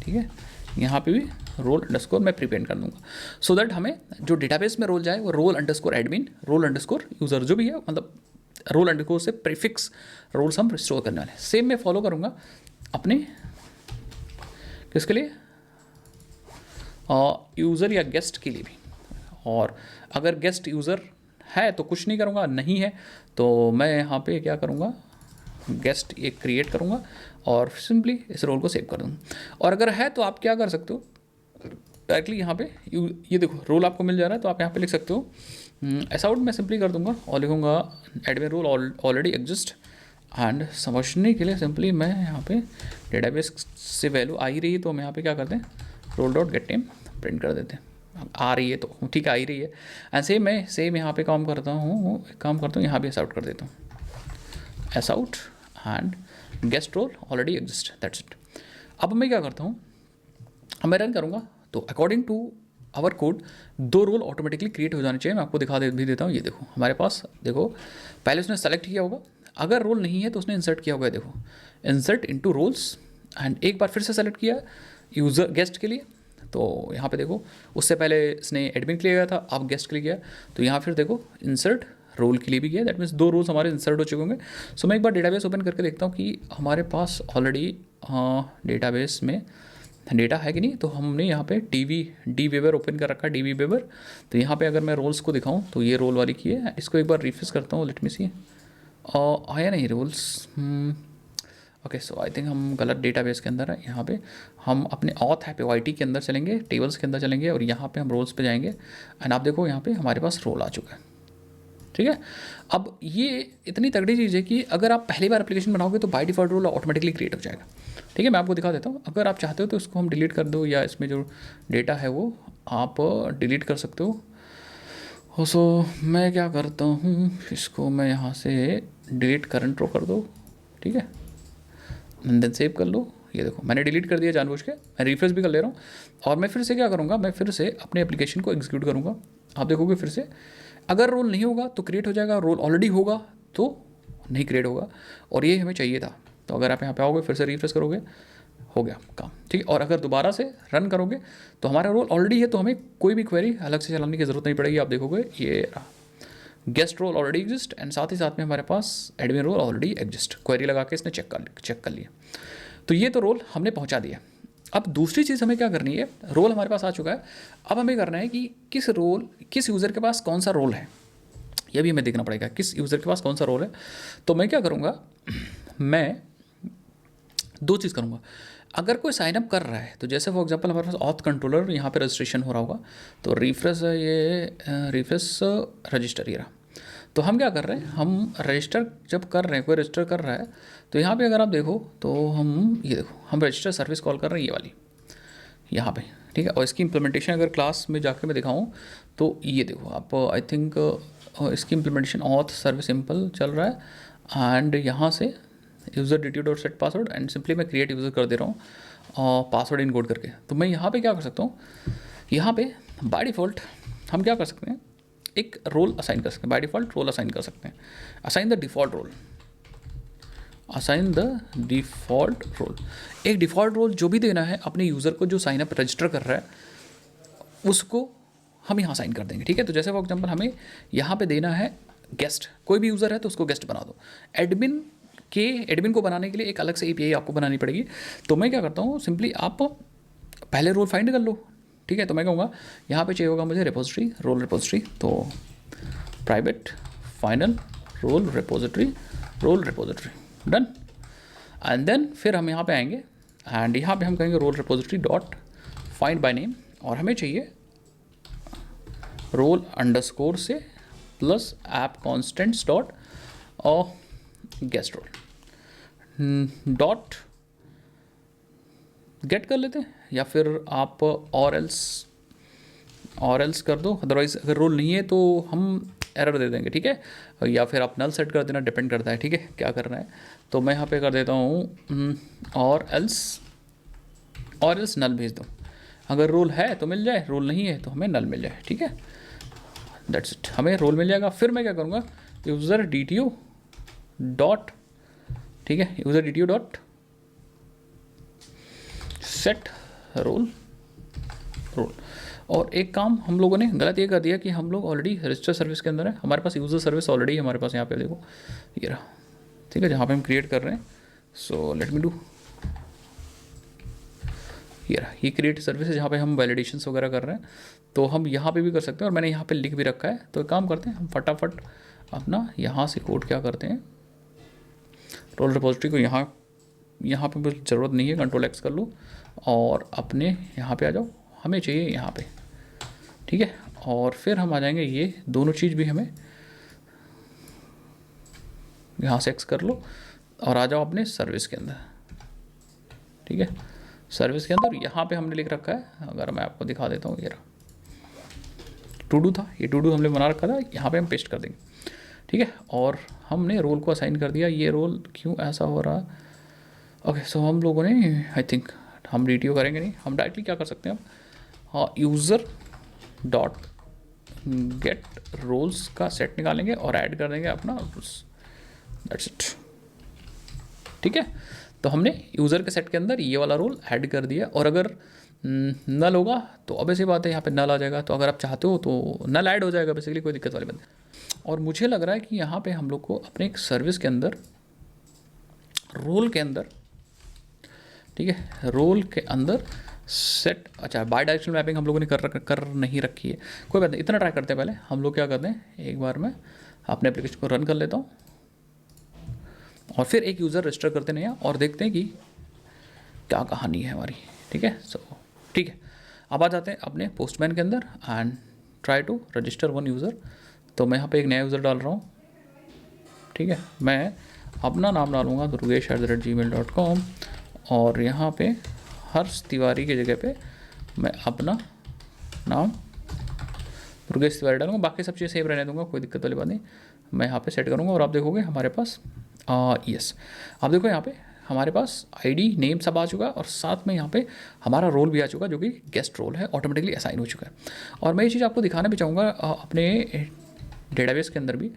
Speaker 1: ठीक है। यहाँ पे भी रोल अंडरस्कोर मैं प्रीपेंड कर दूँगा सो दैट हमें जो डेटाबेस में रोल जाए वो role underscore admin, role underscore user जो भी है, मतलब रोल अंडरस्कोर से प्रीफिक्स रोल्स हम रिस्टोर करने वाले हैं। सेम मैं फॉलो करूँगा अपने किसके लिए, यूज़र या गेस्ट के लिए भी। और अगर गेस्ट यूज़र है तो कुछ नहीं करूँगा, नहीं है तो मैं यहाँ पे क्या करूँगा, गेस्ट एक क्रिएट करूँगा और सिंपली इस रोल को सेव कर दूँगा। और अगर है तो आप क्या कर सकते हो, डायरेक्टली यहाँ पे ये देखो रोल आपको मिल जा रहा है, तो आप यहाँ पे लिख सकते हो ऐसा आउट मैं सिंपली कर दूंगा और लिखूँगा admin role already exist. And समझने के लिए सिंपली मैं यहाँ पे डेटाबेस से वैल्यू आ ही रही है, तो हम यहाँ पे क्या करते हैं, role dot get name print कर देते हैं। आ रही है तो ठीक है, आ ही रही है। एंड सेम यहाँ पे काम करता हूँ यहाँ भी ऐसा आउट कर देता हूँ, ऐसा out and guest role already exist, that's it. अब मैं क्या करता हूँ, अब मैं रन करूँगा तो according to our code 2 role automatically create हो जाने चाहिए। मैं आपको दिखा भी देता हूँ। ये देखो हमारे पास, देखो पहले उसने सेलेक्ट किया होगा, अगर रोल नहीं है तो उसने इंसर्ट किया होगा, देखो इंसर्ट इनटू रोल्स, एंड एक बार फिर से सेलेक्ट किया यूज़र गेस्ट के लिए, तो यहाँ पे देखो उससे पहले इसने एडमिन के लिए गया था, अब गेस्ट के लिए गया, तो यहाँ फिर देखो इंसर्ट रोल के लिए भी गया, दैट मीन्स 2 रोल्स हमारे इंसर्ट हो चुके होंगे। सो मैं एक बार डेटाबेस ओपन करके देखता हूँ कि हमारे पास ऑलरेडी डेटाबेस में डेटा है कि नहीं। तो हमने यहाँ पे डी वेबर ओपन कर रखा है, डी वेबर। तो यहाँ पे अगर मैं रोल्स को दिखाऊँ तो ये रोल वाली की है, इसको एक बार रिफ्रेश करता हूँ, लेट मी सी आया नहीं roles. Okay, so I think हम गलत डेटाबेस के अंदर है। यहाँ पे हम अपने ऑथ है पे YT के अंदर चलेंगे, टेबल्स के अंदर चलेंगे और यहाँ पे हम रोल्स पे जाएंगे एंड आप देखो यहाँ पे हमारे पास रोल आ चुका है, ठीक है। अब ये इतनी तगड़ी चीज़ है कि अगर आप पहली बार एप्लीकेशन बनाओगे तो by default role automatically create हो जाएगा, ठीक है। मैं आपको दिखा देता हूँ, अगर आप चाहते हो तो इसको हम डिलीट कर दो या इसमें जो डेटा है वो आप डिलीट कर सकते हो। सो मैं क्या करता हूँ, इसको मैं यहाँ से डिलीट करंट रो कर दो, ठीक है, देन सेव कर लो। ये देखो मैंने डिलीट कर दिया जानबूझ के, मैं रिफ्रेश भी कर ले रहा हूँ और मैं फिर से क्या करूँगा, मैं फिर से अपने एप्लीकेशन को एग्जीक्यूट करूँगा। आप देखोगे फिर से अगर रोल नहीं होगा तो क्रिएट हो जाएगा, रोल ऑलरेडी होगा तो नहीं क्रिएट होगा, और ये हमें चाहिए था। तो अगर आप यहाँ पे आओगे फिर से रिफ्रेश करोगे, हो गया काम, ठीक है। और अगर दोबारा से रन करोगे तो हमारा रोल ऑलरेडी है, तो हमें कोई भी क्वेरी अलग से चलाने की ज़रूरत नहीं पड़ेगी। आप देखोगे ये guest role already exist and साथ ही साथ में हमारे पास admin role already exist, query लगा के इसने चेक कर लिया। तो ये तो रोल हमने पहुँचा दिया। अब दूसरी चीज़ हमें क्या करनी है, रोल हमारे पास आ चुका है, अब हमें करना है कि किस यूज़र के पास कौन सा रोल है, ये भी हमें देखना पड़ेगा किस यूज़र के पास कौन सा रोल है। तो मैं क्या करूँगा, मैं 2 चीज़ करूँगा। अगर कोई साइनअप कर रहा है तो जैसे फॉर एग्जांपल हमारे पास ऑथ कंट्रोलर यहाँ पे रजिस्ट्रेशन हो रहा होगा, तो रिफ्रेश रजिस्टर ये रहा। तो हम क्या कर रहे हैं, हम रजिस्टर जब कर रहे हैं, कोई रजिस्टर कर रहा है तो यहाँ पे अगर आप देखो तो हम ये देखो हम रजिस्टर सर्विस कॉल कर रहे हैं, ये वाली यहाँ पे, ठीक है। और इसकी इम्प्लीमेंटेशन अगर क्लास में जाकर मैं दिखाऊँ तो ये देखो आप, आई थिंक इसकी इम्प्लीमेंटेशन ऑथ सर्विस सिंपल चल रहा है एंड यहाँ से user detail dot set password and simply मैं क्रिएट यूज़र कर दे रहा हूँ पासवर्ड इनकोड करके। तो मैं यहाँ पे क्या कर सकता हूँ, यहाँ पे बाय डिफ़ॉल्ट हम क्या कर सकते हैं, एक रोल असाइन कर सकते हैं, बाय डिफ़ॉल्ट रोल असाइन कर सकते हैं। Assign the default role, assign the default role, एक डिफ़ॉल्ट रोल जो भी देना है अपने यूज़र को जो साइनअप रजिस्टर कर रहा है उसको हम यहाँ साइन कर देंगे, ठीक है। तो जैसे फॉर एग्जाम्पल हमें यहाँ पे देना है गेस्ट, कोई भी यूज़र है तो उसको गेस्ट बना दो। एडमिन को बनाने के लिए एक अलग से API आपको बनानी पड़ेगी। तो मैं क्या करता हूँ, सिंपली आप पहले रोल फाइंड कर लो, ठीक है। तो मैं कहूँगा यहाँ पे चाहिए होगा मुझे रिपोजिटरी, रोल रिपोजिटरी, तो private final role repository done. And then फिर हम यहाँ पे आएंगे एंड यहाँ पे हम कहेंगे role repository dot find by name, और हमें चाहिए रोल अंडरस्कोर से प्लस ऐप कॉन्स्टेंट्स डॉट और गेस्ट रोल डॉट गेट कर लेते हैं, या फिर आप और एल्स कर दो। अदरवाइज अगर रोल नहीं है तो हम एरर दे देंगे, ठीक है। या फिर आप नल सेट कर देना, डिपेंड करता है, ठीक है, क्या करना है। तो मैं यहाँ पे कर देता हूँ और एल्स नल भेज दो। अगर रोल है तो मिल जाए, रोल नहीं है तो हमें नल मिल जाए, ठीक है, दैट्स इट, हमें रोल मिल जाएगा। फिर मैं क्या करूँगा, यूज़र DTO डॉट, ठीक है, user DTO dot set role. और एक काम हम लोगों ने गलत ये कर दिया कि हम लोग ऑलरेडी रजिस्टर सर्विस के अंदर है, हमारे पास यूज़र सर्विस ऑलरेडी है हमारे पास, यहाँ पे देखो ये रहा, ठीक है, जहाँ पे हम क्रिएट कर रहे हैं। सो लेट मी डू, ये रहा, ये क्रिएट सर्विस है जहाँ पे हम वैलिडेशंस वगैरह कर रहे हैं। तो हम यहाँ पे भी कर सकते हैं और मैंने यहाँ पे लिख भी रखा है। तो एक काम करते हैं, हम फटाफट अपना यहाँ से कोड क्या करते हैं, रोल रिपोजिटरी को यहाँ पे बिल्कुल ज़रूरत नहीं है, कंट्रोल एक्स कर लो और अपने यहाँ पे आ जाओ, हमें चाहिए यहाँ पे, ठीक है। और फिर हम आ जाएंगे, ये दोनों चीज़ भी हमें यहाँ से एक्स कर लो और आ जाओ अपने सर्विस के अंदर, ठीक है। सर्विस के अंदर यहाँ पे हमने लिख रखा है, अगर मैं आपको दिखा देता हूँ, ये टू डू था, ये टू डू हमने बना रखा था, यहाँ पे हम पेस्ट कर देंगे, ठीक है। और हमने रोल को असाइन कर दिया। ये रोल क्यों ऐसा हो रहा, ओके सो हम लोगों ने आई थिंक हम DTO करेंगे नहीं, हम डायरेक्टली क्या कर सकते हैं, हाँ यूज़र डॉट गेट रोल्स का सेट निकालेंगे और ऐड कर देंगे अपना रोल्स, दैट्स इट, ठीक है। तो हमने यूज़र के सेट के अंदर ये वाला रोल ऐड कर दिया। और अगर नल होगा तो ऑब्वियसली बात है यहाँ पे नल आ जाएगा, तो अगर आप चाहते हो तो नल ऐड हो जाएगा बेसिकली, कोई दिक्कत वाली बात नहीं। और मुझे लग रहा है कि यहाँ पे हम लोग को अपने एक सर्विस के अंदर रोल के अंदर, ठीक है, रोल के अंदर सेट, अच्छा बाय डायरेक्शनल मैपिंग हम लोगों ने कर नहीं रखी है, कोई बात नहीं, इतना ट्राई करते हैं। पहले हम लोग क्या करते हैं, एक बार मैं अपने एप्लीकेशन को रन कर लेता हूँ और फिर एक यूज़र रजिस्टर करते नहीं और देखते हैं कि क्या कहानी है हमारी, ठीक है। सो ठीक है, अब आ जाते हैं अपने पोस्टमैन के अंदर and try to register one user. तो मैं यहाँ पे एक नया यूज़र डाल रहा हूँ, ठीक है। मैं अपना नाम डालूँगा durgesh@gmail.com और यहाँ पे हर्ष तिवारी की जगह पे मैं अपना नाम दुर्गेश तिवारी डालूंगा, बाकी सब चीज़ें सेव रहने दूंगा, कोई दिक्कत वाली बात नहीं। मैं यहाँ पे सेट करूँगा और आप देखोगे हमारे पास यस, आप देखो यहाँ पे हमारे पास ID नेम सब आ चुका है और साथ में यहाँ पे हमारा रोल भी आ चुका है जो कि गेस्ट रोल है, ऑटोमेटिकली असाइन हो चुका है। और मैं ये चीज़ आपको दिखाना भी चाहूँगा अपने डेटाबेस के अंदर भी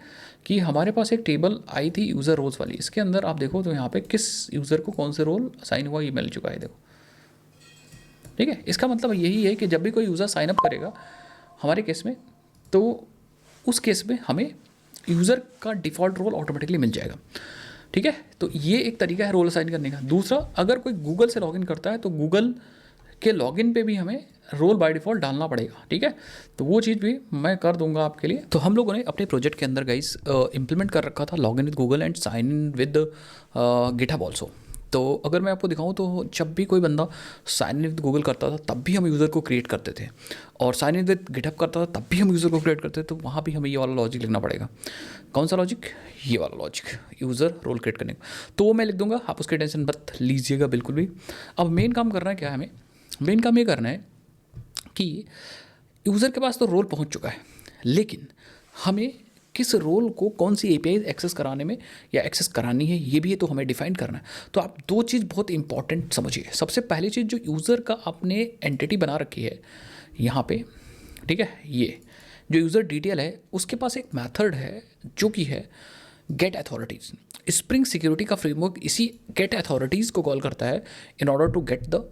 Speaker 1: कि हमारे पास एक टेबल आई थी यूज़र रोल्स वाली, इसके अंदर आप देखो तो यहाँ पे किस यूज़र को कौन से रोल असाइन हुआ ये मिल चुका है, देखो, ठीक है। इसका मतलब यही है कि जब भी कोई यूज़र साइन अप करेगा हमारे केस में, तो उस केस में हमें यूज़र का डिफ़ॉल्ट रोल ऑटोमेटिकली मिल जाएगा, ठीक है। तो ये एक तरीका है रोल असाइन करने का। दूसरा, अगर कोई गूगल से लॉगिन करता है तो गूगल के लॉगिन पे भी हमें रोल बाय डिफ़ॉल्ट डालना पड़ेगा, ठीक है। तो वो चीज़ भी मैं कर दूंगा आपके लिए। तो हम लोगों ने अपने प्रोजेक्ट के अंदर गाइस इंप्लीमेंट कर रखा था login with Google and sign in with GitHub also. तो अगर मैं आपको दिखाऊं तो जब भी कोई बंदा साइन इन विद गूगल करता था तब भी हम यूज़र को क्रिएट करते थे, और साइन इन विद गिटहब करता था तब भी हम यूज़र को क्रिएट करते थे। तो वहाँ भी हमें ये वाला लॉजिक लिखना पड़ेगा। कौन सा लॉजिक? ये वाला लॉजिक, यूज़र रोल क्रिएट करने का। तो वो मैं लिख दूंगा, आप उसकी टेंशन मत लीजिएगा बिल्कुल भी। अब मेन काम करना है क्या है, हमें मेन काम ये करना है कि यूज़र के पास तो रोल पहुँच चुका है, लेकिन हमें किस रोल को कौन सी API एक्सेस कराने में या एक्सेस करानी है ये भी है, तो हमें डिफाइन करना है। तो आप दो चीज़ बहुत इंपॉर्टेंट समझिए। सबसे पहली चीज़, जो यूज़र का आपने एंटिटी बना रखी है यहाँ पे, ठीक है, ये जो यूज़र डिटेल है उसके पास एक मेथड है जो कि है गेट अथॉरिटीज़। स्प्रिंग सिक्योरिटी का फ्रेमवर्क इसी गेट अथॉरिटीज़ को कॉल करता है in order to get the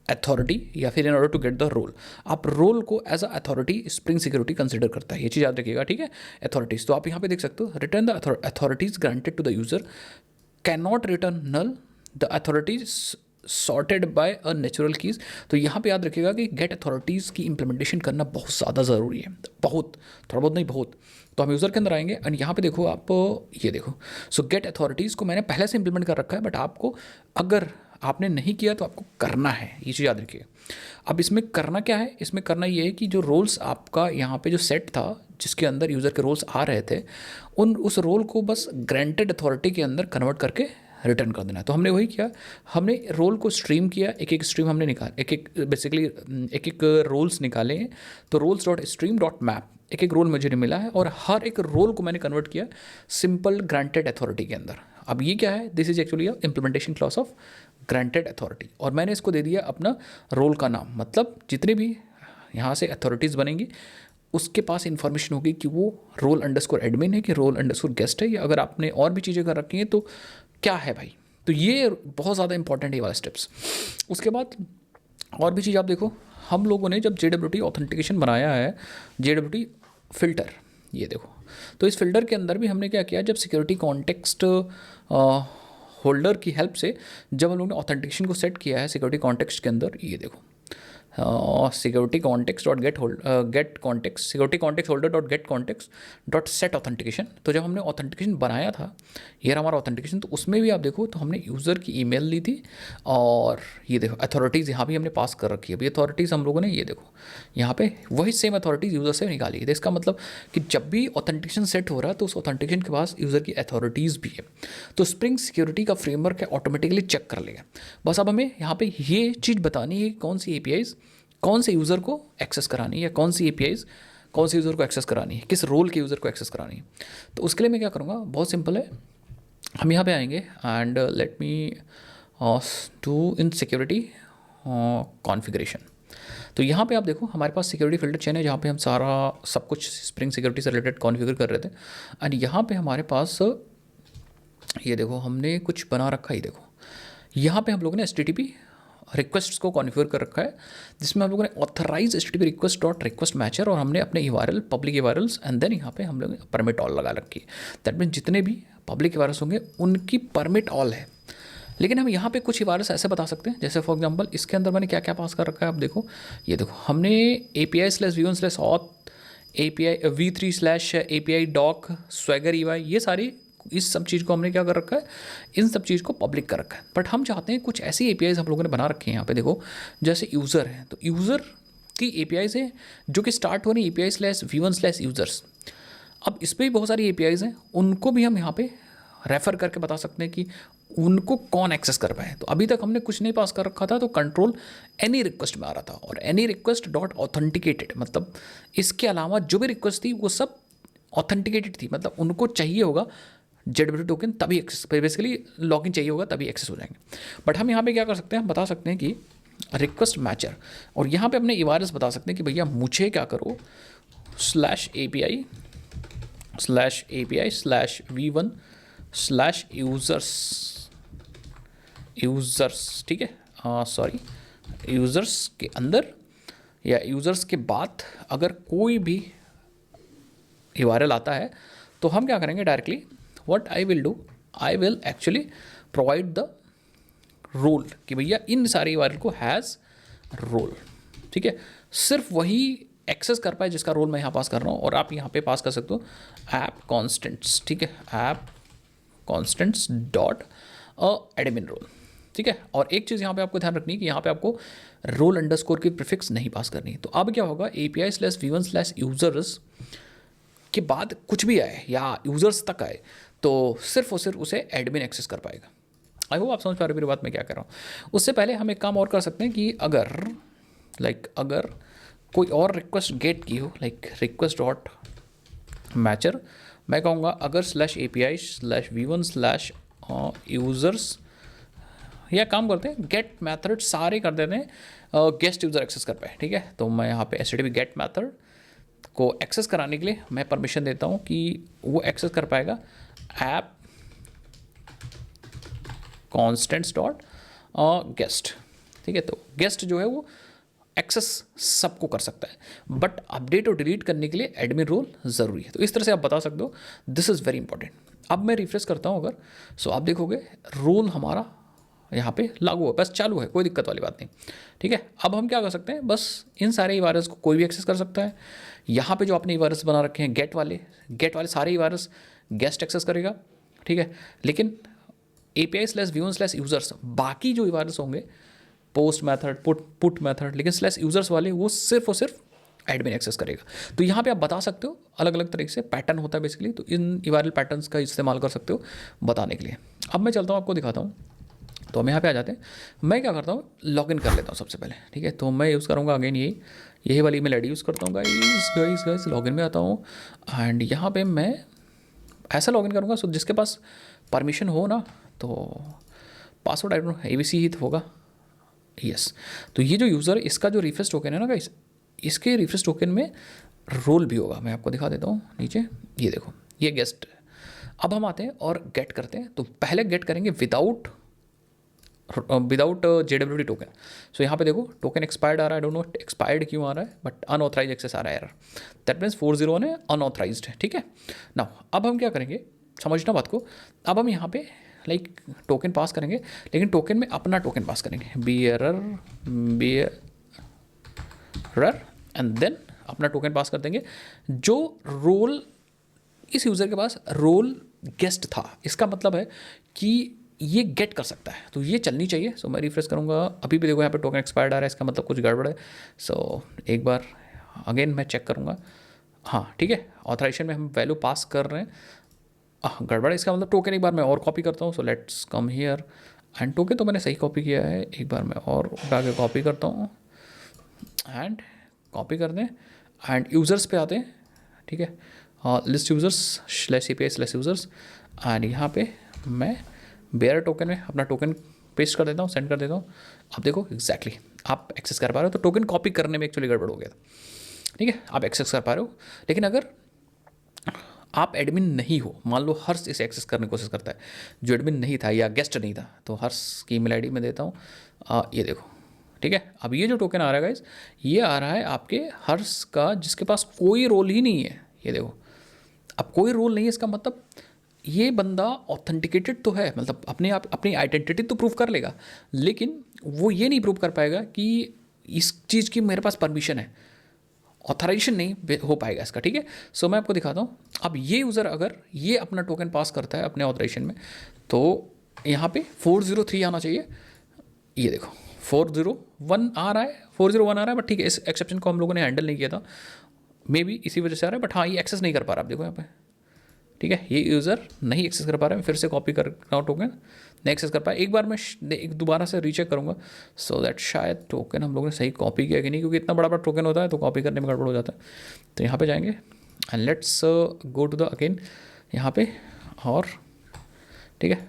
Speaker 1: authority या फिर in order to get the role. आप रोल को as a authority Spring security consider करता है, ये चीज़ याद रखिएगा, ठीक है। अथॉरिटीज़, तो आप यहाँ पे देख सकते हो, return the authorities granted to the user, can not return null, the authorities sorted by a natural keys. तो यहाँ पे याद रखिएगा कि गेट अथॉरिटीज़ की इंप्लीमेंटेशन करना बहुत ज़्यादा ज़रूरी है, बहुत, थोड़ा बहुत नहीं बहुत। तो हम यूज़र के अंदर आएंगे और यहाँ पे देखो आप, ये देखो, सो गेट अथॉरिटीज़ को मैंने पहले से इंप्लीमेंट कर रखा है, बट आपको अगर आपने नहीं किया तो आपको करना है, ये चीज़ याद रखिए। अब इसमें करना क्या है, इसमें करना ये है कि जो रोल्स आपका यहाँ पे जो सेट था जिसके अंदर यूज़र के रोल्स आ रहे थे, उस रोल को बस ग्रांटेड अथॉरिटी के अंदर कन्वर्ट करके रिटर्न कर देना है। तो हमने वही किया, हमने रोल को स्ट्रीम किया, एक एक स्ट्रीम हमने निकाल, एक एक रोल्स निकाले हैं। तो roles dot stream dot map एक एक रोल मुझे मिला है और हर एक रोल को मैंने कन्वर्ट किया सिंपल ग्रांटेड अथॉरिटी के अंदर। अब ये क्या है, this is actually a implementation clause of granted authority, और मैंने इसको दे दिया अपना रोल का नाम। मतलब जितने भी यहाँ से अथॉरिटीज़ बनेंगी उसके पास इन्फॉर्मेशन होगी कि वो रोल अंडरस्कोर एडमिन है कि रोल अंडरस्कोर गेस्ट है, या अगर आपने और भी चीज़ें कर रखी हैं तो क्या है भाई। तो ये बहुत ज़्यादा इंपॉर्टेंट है ये वाला स्टेप्स। उसके बाद और भी चीज़ आप देखो, हम लोगों ने जब JWT ऑथेंटिकेशन बनाया है, JWT फ़िल्टर, ये देखो, तो इस फिल्टर के अंदर भी हमने क्या किया, जब सिक्योरिटी कॉन्टेक्स्ट होल्डर की हेल्प से जब हम लोगों ने ऑथेंटिकेशन को सेट किया है सिक्योरिटी कॉन्टेक्स्ट के अंदर, ये देखो security context dot gate context security context holder dot gate context dot set authentication. तो जब हमने ऑथेंटिकेशन बनाया था, ये हमारा ऑथेंटिकेशन, तो उसमें भी आप देखो तो हमने यूज़र की ईमेल ली थी और ये देखो अथॉरिटीज़ यहाँ भी हमने पास कर रखी है। अभी अथॉरिटीज़ हम लोगों ने ये देखो यहाँ पे वही सेम अथॉरिटीज़ यूज़र से निकाली है। तो इसका मतलब कि जब भी ऑथेंटिकेशन सेट हो रहा है तो उस ऑथेंटिकेशन के पास यूज़र की अथॉरिटीज़ भी है, तो स्प्रिंग सिक्योरिटी का फ्रेमवर्क है ऑटोमेटिकली चेक कर लेगा। बस अब हमें यहाँ पे ये चीज़ बतानी है कि कौन सी एपीआईज़ कौन से यूज़र को एक्सेस करानी है, या कौन सी एपीआईज़ कौन से यूज़र को एक्सेस करानी है, किस रोल के यूज़र को एक्सेस करानी है। तो उसके लिए मैं क्या करूँगा, बहुत सिंपल है। हम यहाँ पे आएंगे and let me do in security configuration. तो यहाँ पे आप देखो हमारे पास सिक्योरिटी फिल्टर चेन है, जहाँ पे हम सारा सब कुछ स्प्रिंग सिक्योरिटी से रिलेटेड कॉन्फ़िगर कर रहे थे। एंड यहाँ पे हमारे पास ये देखो हमने कुछ बना रखा है। देखो यहाँ पे हम लोगों ने HTTP रिक्वेस्ट को कॉन्फ़िगर कर रखा है, जिसमें हम लोगों ने authorize HTTP request dot request matcher, और हमने अपने URL public URLs and then यहाँ पे हम लोग परमिट ऑल लगा रखी है। दैट मीन जितने भी पब्लिक URLs होंगे उनकी परमिट ऑल है। लेकिन हम यहाँ पे कुछ URLs ऐसे बता सकते हैं, जैसे फॉर एग्जांपल इसके अंदर मैंने क्या क्या पास कर रखा है। आप देखो ये देखो हमने API/v1/auth API v3/API doc swagger EY, ये सारी इस सब चीज़ को हमने क्या कर रखा है, इन सब चीज़ को पब्लिक कर रखा है। बट हम चाहते हैं कुछ ऐसी एपीआईज़ हम लोगों ने बना रखी हैं। यहाँ पे देखो जैसे यूज़र है, तो यूज़र की एपीआईज़ है जो कि स्टार्ट हो रही API/v1/users। अब इस पर भी बहुत सारी एपीआईज़ हैं, उनको भी हम यहाँ पे रेफ़र करके बता सकते हैं कि उनको कौन एक्सेस कर पाए। तो अभी तक हमने कुछ नहीं पास कर रखा था, तो कंट्रोल एनी रिक्वेस्ट में आ रहा था, और एनी रिक्वेस्ट डॉट ऑथेंटिकेटेड, मतलब इसके अलावा जो भी रिक्वेस्ट थी वो सब ऑथेंटिकेटेड थी, मतलब उनको चाहिए होगा JWT टोकन तभी एक्सेस, बेसिकली लॉगिन चाहिए होगा तभी एक्सेस हो जाएंगे। बट हम यहाँ पे क्या कर सकते हैं, हम बता सकते हैं कि रिक्वेस्ट मैचर, और यहाँ पे अपने URLs बता सकते हैं कि भैया मुझे क्या करो /API/v1/users, ठीक है, सॉरी यूज़र्स के अंदर या यूज़र्स के बाद अगर कोई भी URL आता है तो हम क्या करेंगे, directly what I will do, I will actually provide the role कि भैया इन सारी URL को हैज़ रोल, ठीक है, सिर्फ वही एक्सेस कर पाए जिसका रोल मैं यहाँ पास कर रहा हूँ। और आप यहाँ पे पास कर सकते हो ऐप कॉन्स्टेंट्स, ठीक है, app constants dot admin role, ठीक है। और एक चीज़ यहाँ पे आपको ध्यान रखनी है कि यहाँ पे आपको रोल अंडरस्कोर की प्रीफिक्स नहीं पास करनी। तो अब क्या होगा, API/v1/users के बाद कुछ भी आए या यूज़र्स तक आए तो सिर्फ और सिर्फ उसे एडमिन एक्सेस कर पाएगा। आई होप आप समझ पा रहे हो मेरी बात मैं क्या कर रहा हूँ। उससे पहले हम एक काम और कर सकते हैं कि अगर कोई और रिक्वेस्ट गेट की हो, लाइक रिक्वेस्ट डॉट मैचर, मैं कहूँगा अगर /API/v1/users, या काम करते हैं गेट मैथड सारे कर देते हैं गेस्ट यूज़र एक्सेस कर पाए, ठीक है। तो मैं यहाँ पे HTTP गेट मैथड को एक्सेस कराने के लिए मैं परमिशन देता हूँ कि वो एक्सेस कर पाएगा ऐप कॉन्स्टेंट्स डॉट गेस्ट, ठीक है। तो गेस्ट जो है वो एक्सेस सबको कर सकता है, बट अपडेट और डिलीट करने के लिए एडमिन रोल ज़रूरी है। तो इस तरह से आप बता सकते हो, दिस इज़ वेरी इंपॉर्टेंट। अब मैं रिफ्रेश करता हूँ अगर, सो आप देखोगे रोल हमारा यहाँ पे लागू है, बस चालू है, कोई दिक्कत वाली बात नहीं, ठीक है। अब हम क्या कर सकते हैं, बस इन सारे URLs को कोई भी एक्सेस कर सकता है। यहाँ पे जो आपने URLs बना रखे हैं गेट वाले सारे URLs गेस्ट एक्सेस करेगा, ठीक है। लेकिन API/v1/users बाकी जो URLs होंगे पोस्ट मैथड पुट मैथड, लेकिन /users वाले वो सिर्फ और सिर्फ एडमिन एक्सेस करेगा। तो यहाँ पे आप बता सकते हो अलग अलग तरीके से पैटर्न होता है बेसिकली, तो इन URL पैटर्न्स का इस्तेमाल कर सकते हो बताने के लिए। अब मैं चलता हूँ आपको दिखाता हूँ। तो हम यहाँ पे आ जाते हैं, मैं क्या करता हूँ लॉगिन कर लेता हूँ सबसे पहले, ठीक है। तो मैं यूज़ करूँगा अगेन यही वाली ईमेल आईडी यूज़ करता हूँ गाइस लॉगिन में आता हूँ एंड यहाँ पे मैं ऐसा लॉगिन करूँगा सो जिसके पास परमिशन हो ना, तो password I don't know ABC ही तो होगा, यस। तो ये जो यूज़र है इसका जो रिफ्रेश टोकन है ना गाइस, इसके रिफ्रेश टोकन में रोल भी होगा। मैं आपको दिखा देता हूँ नीचे, ये देखो ये गेस्ट। अब हम आते हैं और गेट करते हैं, तो पहले गेट करेंगे विदाउट JWT टोकन। सो यहाँ पे देखो टोकन एक्सपायर्ड आ रहा है, डोंट नो एक्सपायर्ड क्यों आ रहा है, बट अनऑथराइज एक्सेस आ रहा है एरर, दैट मीन्स 401 है, अनऑथराइज्ड है, ठीक है ना। अब हम क्या करेंगे, समझना बात को, अब हम यहाँ पे लाइक टोकन पास करेंगे, लेकिन टोकन में अपना टोकन पास करेंगे, रर एंड देन अपना टोकन पास कर देंगे। जो रोल इस यूज़र के पास रोल गेस्ट था, इसका मतलब है कि ये गेट कर सकता है, तो ये चलनी चाहिए। सो मैं रिफ्रेश करूँगा, अभी भी देखो यहाँ पे टोकन एक्सपायर्ड आ रहा है, इसका मतलब कुछ गड़बड़ है। सो एक बार अगेन मैं चेक करूँगा, हाँ ठीक है, ऑथराइजेशन में हम वैल्यू पास कर रहे हैं, गड़बड़ है, इसका मतलब टोकन एक बार मैं और कॉपी करता हूँ। So let's come here and token तो मैंने सही कॉपी किया है, एक बार मैं और उठा के कॉपी करता हूँ एंड कॉपी कर दें एंड यूज़र्स पे आते हैं, ठीक है, list users slash API slash users and यहाँ पे मैं बेयर टोकन में अपना टोकन पेस्ट कर देता हूँ, सेंड कर देता हूँ। अब देखो एग्जैक्टली आप एक्सेस कर पा रहे हो, तो टोकन कॉपी करने में एक्चुअली गड़बड़ हो गया था, ठीक है, आप एक्सेस कर पा रहे हो। लेकिन अगर आप एडमिन नहीं हो, मान लो हर्ष इसे एक्सेस करने की कोशिश करता है, जो एडमिन नहीं था या गेस्ट नहीं था, तो हर्ष की ईमेल आईडी में देता हूँ, ये देखो, ठीक है। अब ये जो टोकन आ रहा है गाइस, ये आ रहा है आपके हर्ष का, जिसके पास कोई रोल ही नहीं है, ये देखो। अब कोई रोल नहीं है, इसका मतलब ये बंदा ऑथेंटिकेटेड तो है, मतलब अपने आप अपनी आइडेंटिटी तो प्रूव कर लेगा, लेकिन वो ये नहीं प्रूव कर पाएगा कि इस चीज़ की मेरे पास परमिशन है, ऑथराइजेशन नहीं हो पाएगा इसका, ठीक है। सो मैं आपको दिखाता हूँ। अब ये यूज़र अगर ये अपना टोकन पास करता है अपने ऑथराइजेशन में, तो यहाँ पे 403 आना चाहिए, ये देखो 401 आ रहा है, 401 आ रहा है, बट ठीक है, इस एक्सेप्शन को हम लोगों ने हैंडल नहीं किया था, मे बी इसी वजह से आ रहा है, बट हाँ ये एक्सेस नहीं कर पा रहा, आप देखो यहाँ पे, ठीक है, ये यूज़र नहीं एक्सेस कर पा रहा है। मैं फिर से कॉपी कर रहा हूँ टोकन, नहीं एक्सेस कर पाया, एक बार मैं एक दोबारा से रीचेक करूँगा, सो दैट शायद टोकन हम लोगों ने सही कॉपी किया कि नहीं, क्योंकि इतना बड़ा बड़ा टोकन होता है तो कॉपी करने में गड़बड़ हो जाता है। तो यहाँ पे जाएंगे and let's go to the again यहाँ पे, और ठीक है,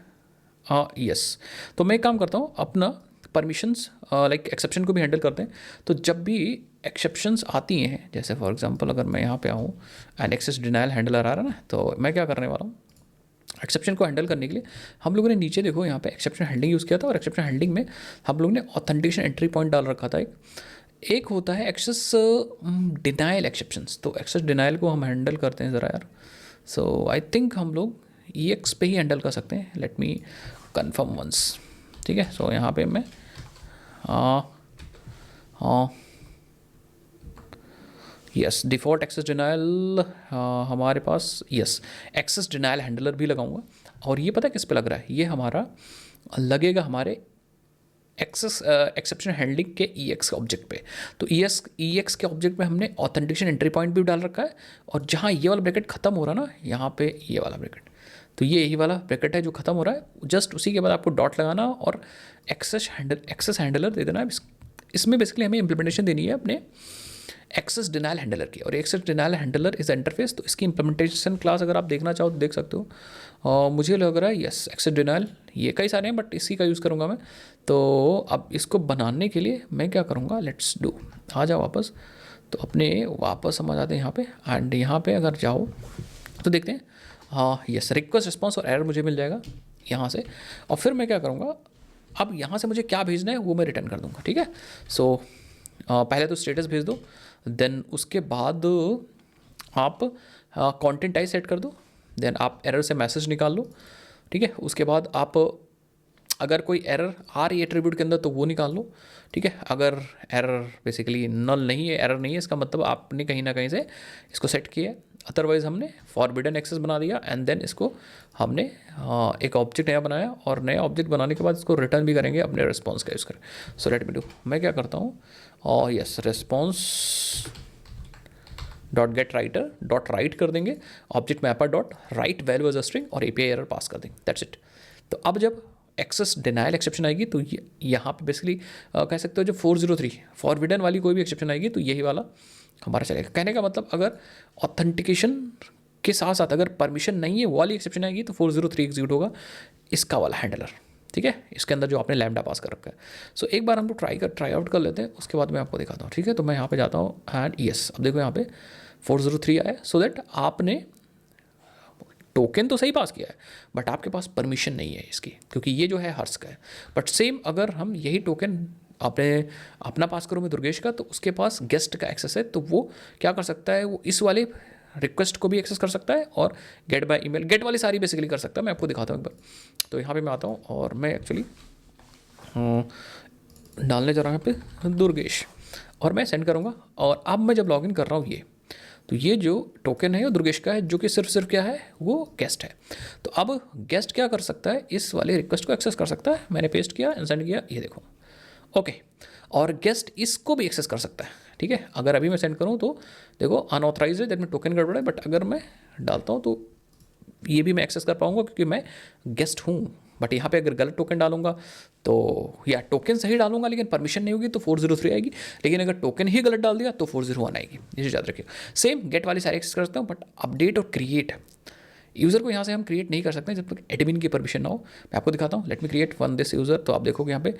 Speaker 1: यस। तो मैं एक काम करता हूँ, अपना परमिशंस लाइक एक्सेप्शन को भी हैंडल करते हैं। तो जब भी एक्सेप्शंस आती हैं, जैसे फॉर एग्जांपल अगर मैं यहाँ पे आऊँ एंड एक्सेस डिनाइल हैंडलर आ रहा है ना, तो मैं क्या करने वाला हूँ, एक्सेप्शन को हैंडल करने के लिए हम लोगों ने नीचे देखो यहाँ पे एक्सेप्शन हैंडलिंग यूज़ किया था, और एक्सेप्शन हैंडलिंग में हम लोगों ने ऑथेंटिकेशन एंट्री पॉइंट डाल रखा था। एक होता है एक्सेस डिनाइल एक्सेप्शंस, तो एक्सेस डिनाइल को हम हैंडल करते हैं ज़रा यार। सो आई थिंक हम लोग EX पे ही हैंडल कर सकते हैं, लेट मी कन्फर्म वंस, ठीक है। सो यहाँ पे मैं यस डिफ़ॉल्ट एक्सेस डिनाइल हमारे पास, यस एक्सेस डिनाइल हैंडलर भी लगाऊंगा, और ये पता है किस पे लग रहा है, ये हमारा लगेगा हमारे एक्सेस एक्सेप्शन हैंडलिंग के EX के ऑब्जेक्ट पे। तो EX के ऑब्जेक्ट में हमने ऑथेंटिकेशन एंट्री पॉइंट भी डाल रखा है, और जहाँ ये वाला ब्रैकेट खत्म हो रहा है ना, यहाँ पे ये वाला ब्रैकेट, तो ये यही वाला ब्रैकेट है जो खत्म हो रहा है, जस्ट उसी के बाद आपको डॉट लगाना और एक्सेस हैंडलर दे देना है। इसमें बेसिकली हमें इंप्लीमेंटेशन देनी है अपने एक्सेस डिनाइल हैंडलर की, और access denial handler is interface, तो इसकी इंप्लीमेंटेशन क्लास अगर आप देखना चाहो तो देख सकते हो। मुझे लग रहा है यस एक्सेस डिनाइल, ये कई सारे हैं बट इसी का यूज़ करूँगा मैं। तो अब इसको बनाने के लिए मैं क्या करूँगा, लेट्स डू, आ जाओ वापस, तो अपने वापस हम आ जाते हैं यहाँ पे, एंड यहाँ पे अगर जाओ तो देखते हैं, हाँ यस रिक्वेस्ट रिस्पॉन्स और एरर मुझे मिल जाएगा यहाँ से, और फिर मैं क्या करूँगा, अब यहाँ से मुझे क्या भेजना है वो मैं रिटर्न कर दूँगा, ठीक है। सो पहले तो स्टेटस भेज दो, देन उसके बाद आप कंटेंट टाइप सेट कर दो, देन आप एरर से मैसेज निकाल लो, ठीक है। उसके बाद आप अगर कोई एरर आ रही है एट्रीब्यूट के अंदर तो वो निकाल लो, ठीक है। अगर एरर बेसिकली नल नहीं है, एरर नहीं है, इसका मतलब आपने कहीं ना कहीं से इसको सेट किया है, अदरवाइज़ हमने फॉरबिडन एक्सेस बना दिया, एंड देन इसको हमने एक ऑब्जेक्ट नया बनाया, और नया ऑब्जेक्ट बनाने के बाद इसको रिटर्न भी करेंगे अपने रिस्पॉन्स का यूज़ करें। सो लेट मी डू, मैं क्या करता हूँ, और yes response dot get writer dot write कर देंगे, object mapper dot write value as a string, और API एरर पास कर देंगे, दैट्स इट। तो अब जब एक्सेस डिनाइल एक्सेप्शन आएगी तो यहाँ पे बेसिकली कह सकते हो जो 403 फॉरबिडन वाली कोई भी एक्सेप्शन आएगी तो यही वाला हमारा चलेगा। कहने का मतलब अगर ऑथेंटिकेशन के साथ साथ अगर परमिशन नहीं है वो वाली एक्सेप्शन आएगी तो 403 एग्जीक्यूट होगा इसका वाला हैंडलर, ठीक है, इसके अंदर जो आपने लैम्डा पास कर रखा है। सो एक बार हम लोग ट्राई आउट कर लेते हैं, उसके बाद मैं आपको दिखाता हूँ, ठीक है। तो मैं यहाँ पे जाता हूँ एंड यस, अब देखो यहाँ पे 403 आया, सो दैट आपने टोकन तो सही पास किया है बट आपके पास परमिशन नहीं है इसकी, क्योंकि ये जो है हर्ष का है। बट सेम अगर हम यही टोकन आपने अपना पास करो मैं दुर्गेश का, तो उसके पास गेस्ट का एक्सेस है, तो वो क्या कर सकता है, वो इस वाले रिक्वेस्ट को भी एक्सेस कर सकता है, और गेट बाय ईमेल, गेट वाली सारी बेसिकली कर सकता है। मैं आपको दिखाता हूँ एक बार। तो यहाँ पे मैं आता हूँ और मैं एक्चुअली डालने जा रहा हूँ यहाँ पे दुर्गेश, और मैं सेंड करूँगा। और अब मैं जब लॉगिन कर रहा हूँ तो ये जो टोकन है वो दुर्गेश का है, जो कि सिर्फ क्या है, वो गेस्ट है। तो अब गेस्ट क्या कर सकता है, इस वाले रिक्वेस्ट को एक्सेस कर सकता है। मैंने पेस्ट किया, सेंड किया, ये देखो, ओके। और गेस्ट इसको भी एक्सेस कर सकता है, ठीक है। अगर अभी मैं सेंड करूँ तो देखो अनऑथराइज है, दैट में टोकन गड़बड़ है, बट अगर मैं डालता हूँ तो ये भी मैं एक्सेस कर पाऊंगा क्योंकि मैं गेस्ट हूँ। बट यहाँ पे अगर गलत टोकन डालूंगा तो, या टोकन सही डालूंगा लेकिन परमिशन नहीं होगी तो 403 आएगी, लेकिन अगर टोकन ही गलत डाल दिया तो 401 आएगी। ये याद रखिए। सेम गेट वाली सारी एक्सेस कर सकता हूँ, बट अपडेट और क्रिएट यूज़र को यहाँ से हम क्रिएट नहीं कर सकते जब तक एडमिन की परमिशन ना हो। मैं आपको दिखाता हूँ, let me create one this user. तो आप देखोगे यहाँ पे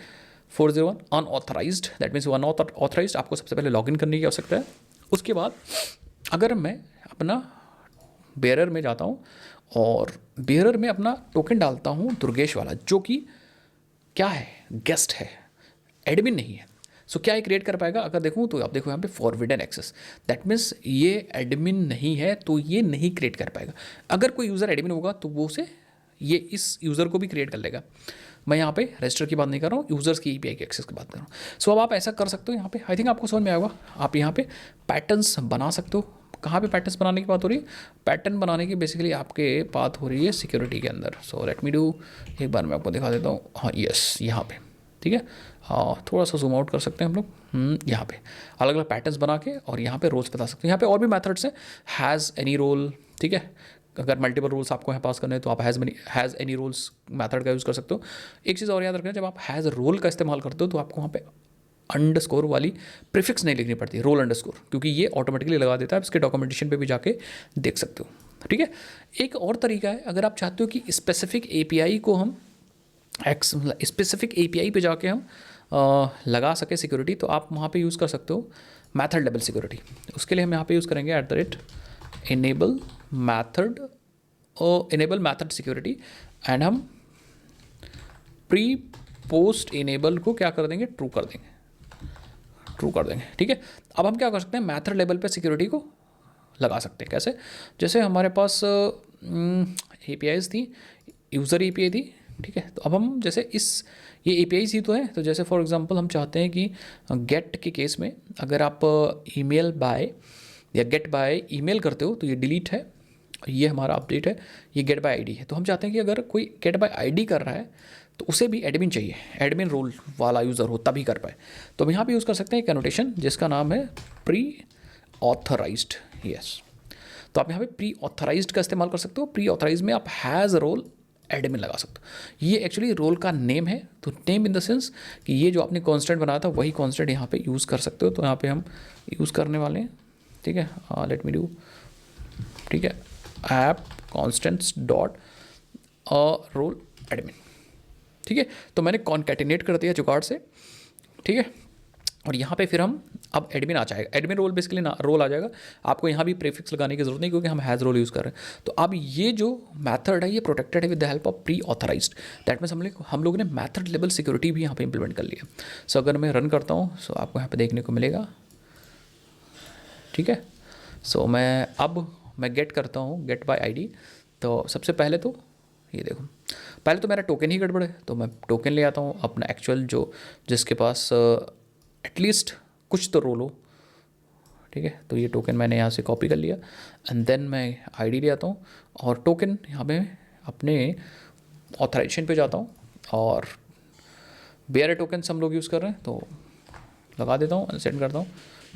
Speaker 1: 401 अनऑथराइज्ड, दैट मीन्स अनऑथराइज्ड। आपको सबसे पहले लॉगिन करने की आवश्यकता है। उसके बाद अगर मैं अपना बेरर में जाता हूँ और बेरर में अपना टोकन डालता हूँ दुर्गेश वाला, जो कि क्या है, गेस्ट है, एडमिन नहीं है। सो क्या ये क्रिएट कर पाएगा? अगर देखूँ तो आप देखो यहाँ पे फॉरवर्डेड एक्सेस, दैट मीन्स ये एडमिन नहीं है तो ये नहीं क्रिएट कर पाएगा। अगर कोई यूज़र एडमिन होगा तो वो उसे ये इस यूज़र को भी क्रिएट कर लेगा। मैं यहाँ पे रजिस्टर की बात नहीं कर रहा हूँ, यूज़र्स की API की एक्सेस की बात कर रहा हूँ। सो अब आप ऐसा कर सकते हो यहाँ पे, आई थिंक आपको समझ में आएगा। आप यहाँ पे पैटर्न्स बना सकते हो। कहाँ पे पैटर्न्स बनाने की बात हो रही है? पैटर्न बनाने की बेसिकली आपके बात हो रही है सिक्योरिटी के अंदर। सो लेट मी डू, एक बार मैं आपको दिखा देता हूँ। हाँ यस, यहाँ पे ठीक है। हाँ थोड़ा सा जूम आउट कर सकते हैं हम लोग। यहाँ पे अलग अलग पैटर्न्स बना के और यहाँ पे रोल्स बता सकते हैं। यहाँ पे और भी मेथड्स हैं, हैज़ एनी रोल, ठीक है। अगर मल्टीपल रूल्स आपको यहाँ पास करने हैं तो आप हैज़ एनी रूल्स मैथड का यूज़ कर सकते हो। एक चीज़ और याद रखना, जब आप हैज़ रोल का इस्तेमाल करते हो तो आपको वहाँ पे अंडरस्कोर वाली प्रीफिक्स नहीं लिखनी पड़ती, रोल अंडरस्कोर, क्योंकि ये ऑटोमेटिकली लगा देता है। आप इसके डॉक्यूमेंटेशन पे भी जाके देख सकते हो, ठीक है। एक और तरीका है, अगर आप चाहते हो कि स्पेसिफिक API को हम स्पेसिफिक API पे जाके हम लगा सके सिक्योरिटी, तो आप वहाँ पे यूज़ कर सकते हो मैथड लेवल सिक्योरिटी। उसके लिए हम यहाँ पे यूज़ करेंगे @enable मैथड सिक्योरिटी, एंड हम प्री पोस्ट इनेबल को क्या कर देंगे, ट्रू कर देंगे, ठीक है। अब हम क्या कर सकते हैं, मैथड लेवल पे सिक्योरिटी को लगा सकते हैं। कैसे? जैसे हमारे पास APIs थी, यूज़र API थी, ठीक है। तो अब हम जैसे ये APIs ही तो है, तो जैसे फॉर एग्जांपल हम चाहते हैं कि गेट के केस में अगर आप ईमेल बाय या गेट बाय ईमेल करते हो तो ये डिलीट है, ये हमारा अपडेट है, ये गेट बाय ID है। तो हम चाहते हैं कि अगर कोई गेट बाय ID कर रहा है तो उसे भी एडमिन चाहिए, एडमिन रोल वाला यूज़र हो तभी कर पाए। तो हम यहाँ पे यूज़ कर सकते हैं एक एनोटेशन जिसका नाम है प्री ऑथराइज्ड। यस, तो आप यहाँ पे प्री ऑथराइज्ड का इस्तेमाल कर सकते हो। प्री ऑथराइज्ड में आप हैज़ रोल एडमिन लगा सकते हो। ये एक्चुअली रोल का नेम है, तो नेम इन द सेंस कि ये जो आपने कॉन्स्टेंट बनाया था वही कॉन्स्टेंट यहाँ पे यूज़ कर सकते हो। तो यहाँ पे हम यूज़ करने वाले हैं, ठीक है। लेट मी डू, ठीक है, app constants dot roll admin, ठीक है। तो मैंने कॉन्कैटिनेट कर दिया जुगाड़ से, ठीक है। और यहाँ पे फिर हम अब एडमिन आ जाएगा, एडमिन रोल बेसिकली ना रोल आ जाएगा। आपको यहाँ भी प्रीफिक्स लगाने की जरूरत नहीं क्योंकि हम हैज़ रोल यूज़ कर रहे हैं। तो अब ये जो मैथड है ये प्रोटेक्टेड है with the help of pre authorised, that means हम लोगों ने मैथड लेवल सिक्योरिटी भी यहाँ पे इंप्लीमेंट कर लिया। सो अगर मैं रन करता हूँ सो आपको यहाँ पे देखने को मिलेगा, ठीक है। सो मैं गेट करता हूँ, गेट बाय ID। तो सबसे पहले तो ये देखो, पहले तो मेरा टोकन ही गड़बड़ है, तो मैं टोकन ले आता हूँ अपना एक्चुअल जो जिसके पास एटलीस्ट कुछ तो रोल हो, ठीक है। तो ये टोकन मैंने यहाँ से कॉपी कर लिया एंड देन मैं ID ले आता हूँ और टोकन यहाँ पे अपने ऑथराइजेशन पे जाता हूँ और बेयर टोकन हम लोग यूज़ कर रहे हैं तो लगा देता हूँ, सेंड करता हूँ।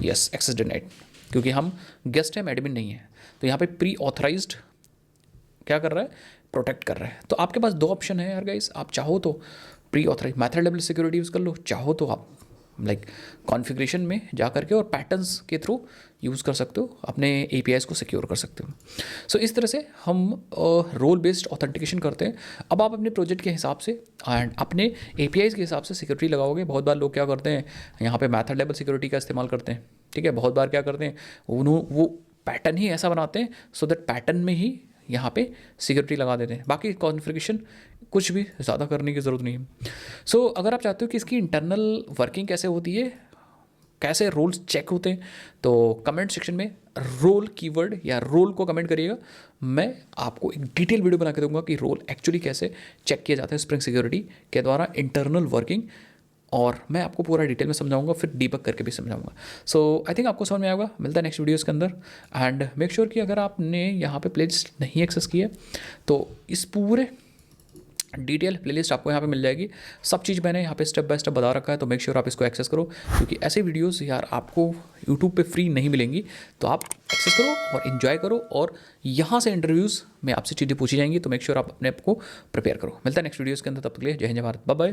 Speaker 1: यस, एक्सेस डिनाइड, क्योंकि हम गेस्ट हैं, एडमिन नहीं है। तो यहाँ पे प्री ऑथराइज्ड क्या कर रहा है, प्रोटेक्ट कर रहा है। तो आपके पास दो ऑप्शन है यार गाइस, आप चाहो तो pre authorize method level security use कर लो, चाहो तो आप कॉन्फ़िगरेशन में जा करके और पैटर्न्स के थ्रू यूज़ कर सकते हो, अपने APIs को सिक्योर कर सकते हो। सो इस तरह से हम रोल बेस्ड ऑथेंटिकेशन करते हैं। अब आप अपने प्रोजेक्ट के हिसाब से एंड अपने APIs के हिसाब से सिक्योरिटी लगाओगे। बहुत बार लोग क्या करते हैं, यहाँ पे मैथड लेवल सिक्योरिटी का इस्तेमाल करते हैं, ठीक है। बहुत बार क्या करते हैं, वो पैटर्न ही ऐसा बनाते हैं सो दैट पैटर्न में ही यहाँ पे सिक्योरिटी लगा देते हैं, बाकी कॉन्फ़िगरेशन कुछ भी ज़्यादा करने की ज़रूरत नहीं है। सो अगर आप चाहते हो कि इसकी इंटरनल वर्किंग कैसे होती है, कैसे रोल्स चेक होते हैं, तो कमेंट सेक्शन में रोल कीवर्ड या रोल को कमेंट करिएगा। मैं आपको एक डिटेल वीडियो बना के दूंगा कि रोल एक्चुअली कैसे चेक किया जाता है स्प्रिंग सिक्योरिटी के द्वारा, इंटरनल वर्किंग और मैं आपको पूरा डिटेल में समझाऊंगा, फिर डीबग करके भी समझाऊंगा। सो आई थिंक आपको समझ में आएगा। मिलता है नेक्स्ट वीडियोस के अंदर। एंड मेक श्योर कि अगर आपने यहाँ पे प्लेलिस्ट नहीं एक्सेस की है तो इस पूरे डिटेल प्लेलिस्ट आपको यहाँ पे मिल जाएगी। सब चीज़ मैंने यहाँ पे स्टेप बाय स्टेप बता रखा है, तो मेक श्योर आप इसको एक्सेस करो, क्योंकि ऐसे वीडियोस यार आपको यूट्यूब पे फ्री नहीं मिलेंगी। तो आप एक्सेस करो और इन्जॉय करो, और यहाँ से इंटरव्यूज़ में आपसे चीज़ें पूछी जाएंगी, तो मेक श्योर आप अपने आप को प्रिपेयर करो। मिलता है नेक्स्ट वीडियोज़ के अंदर, तब तक के लिए जय हिंद जय भारत, बाय बाय।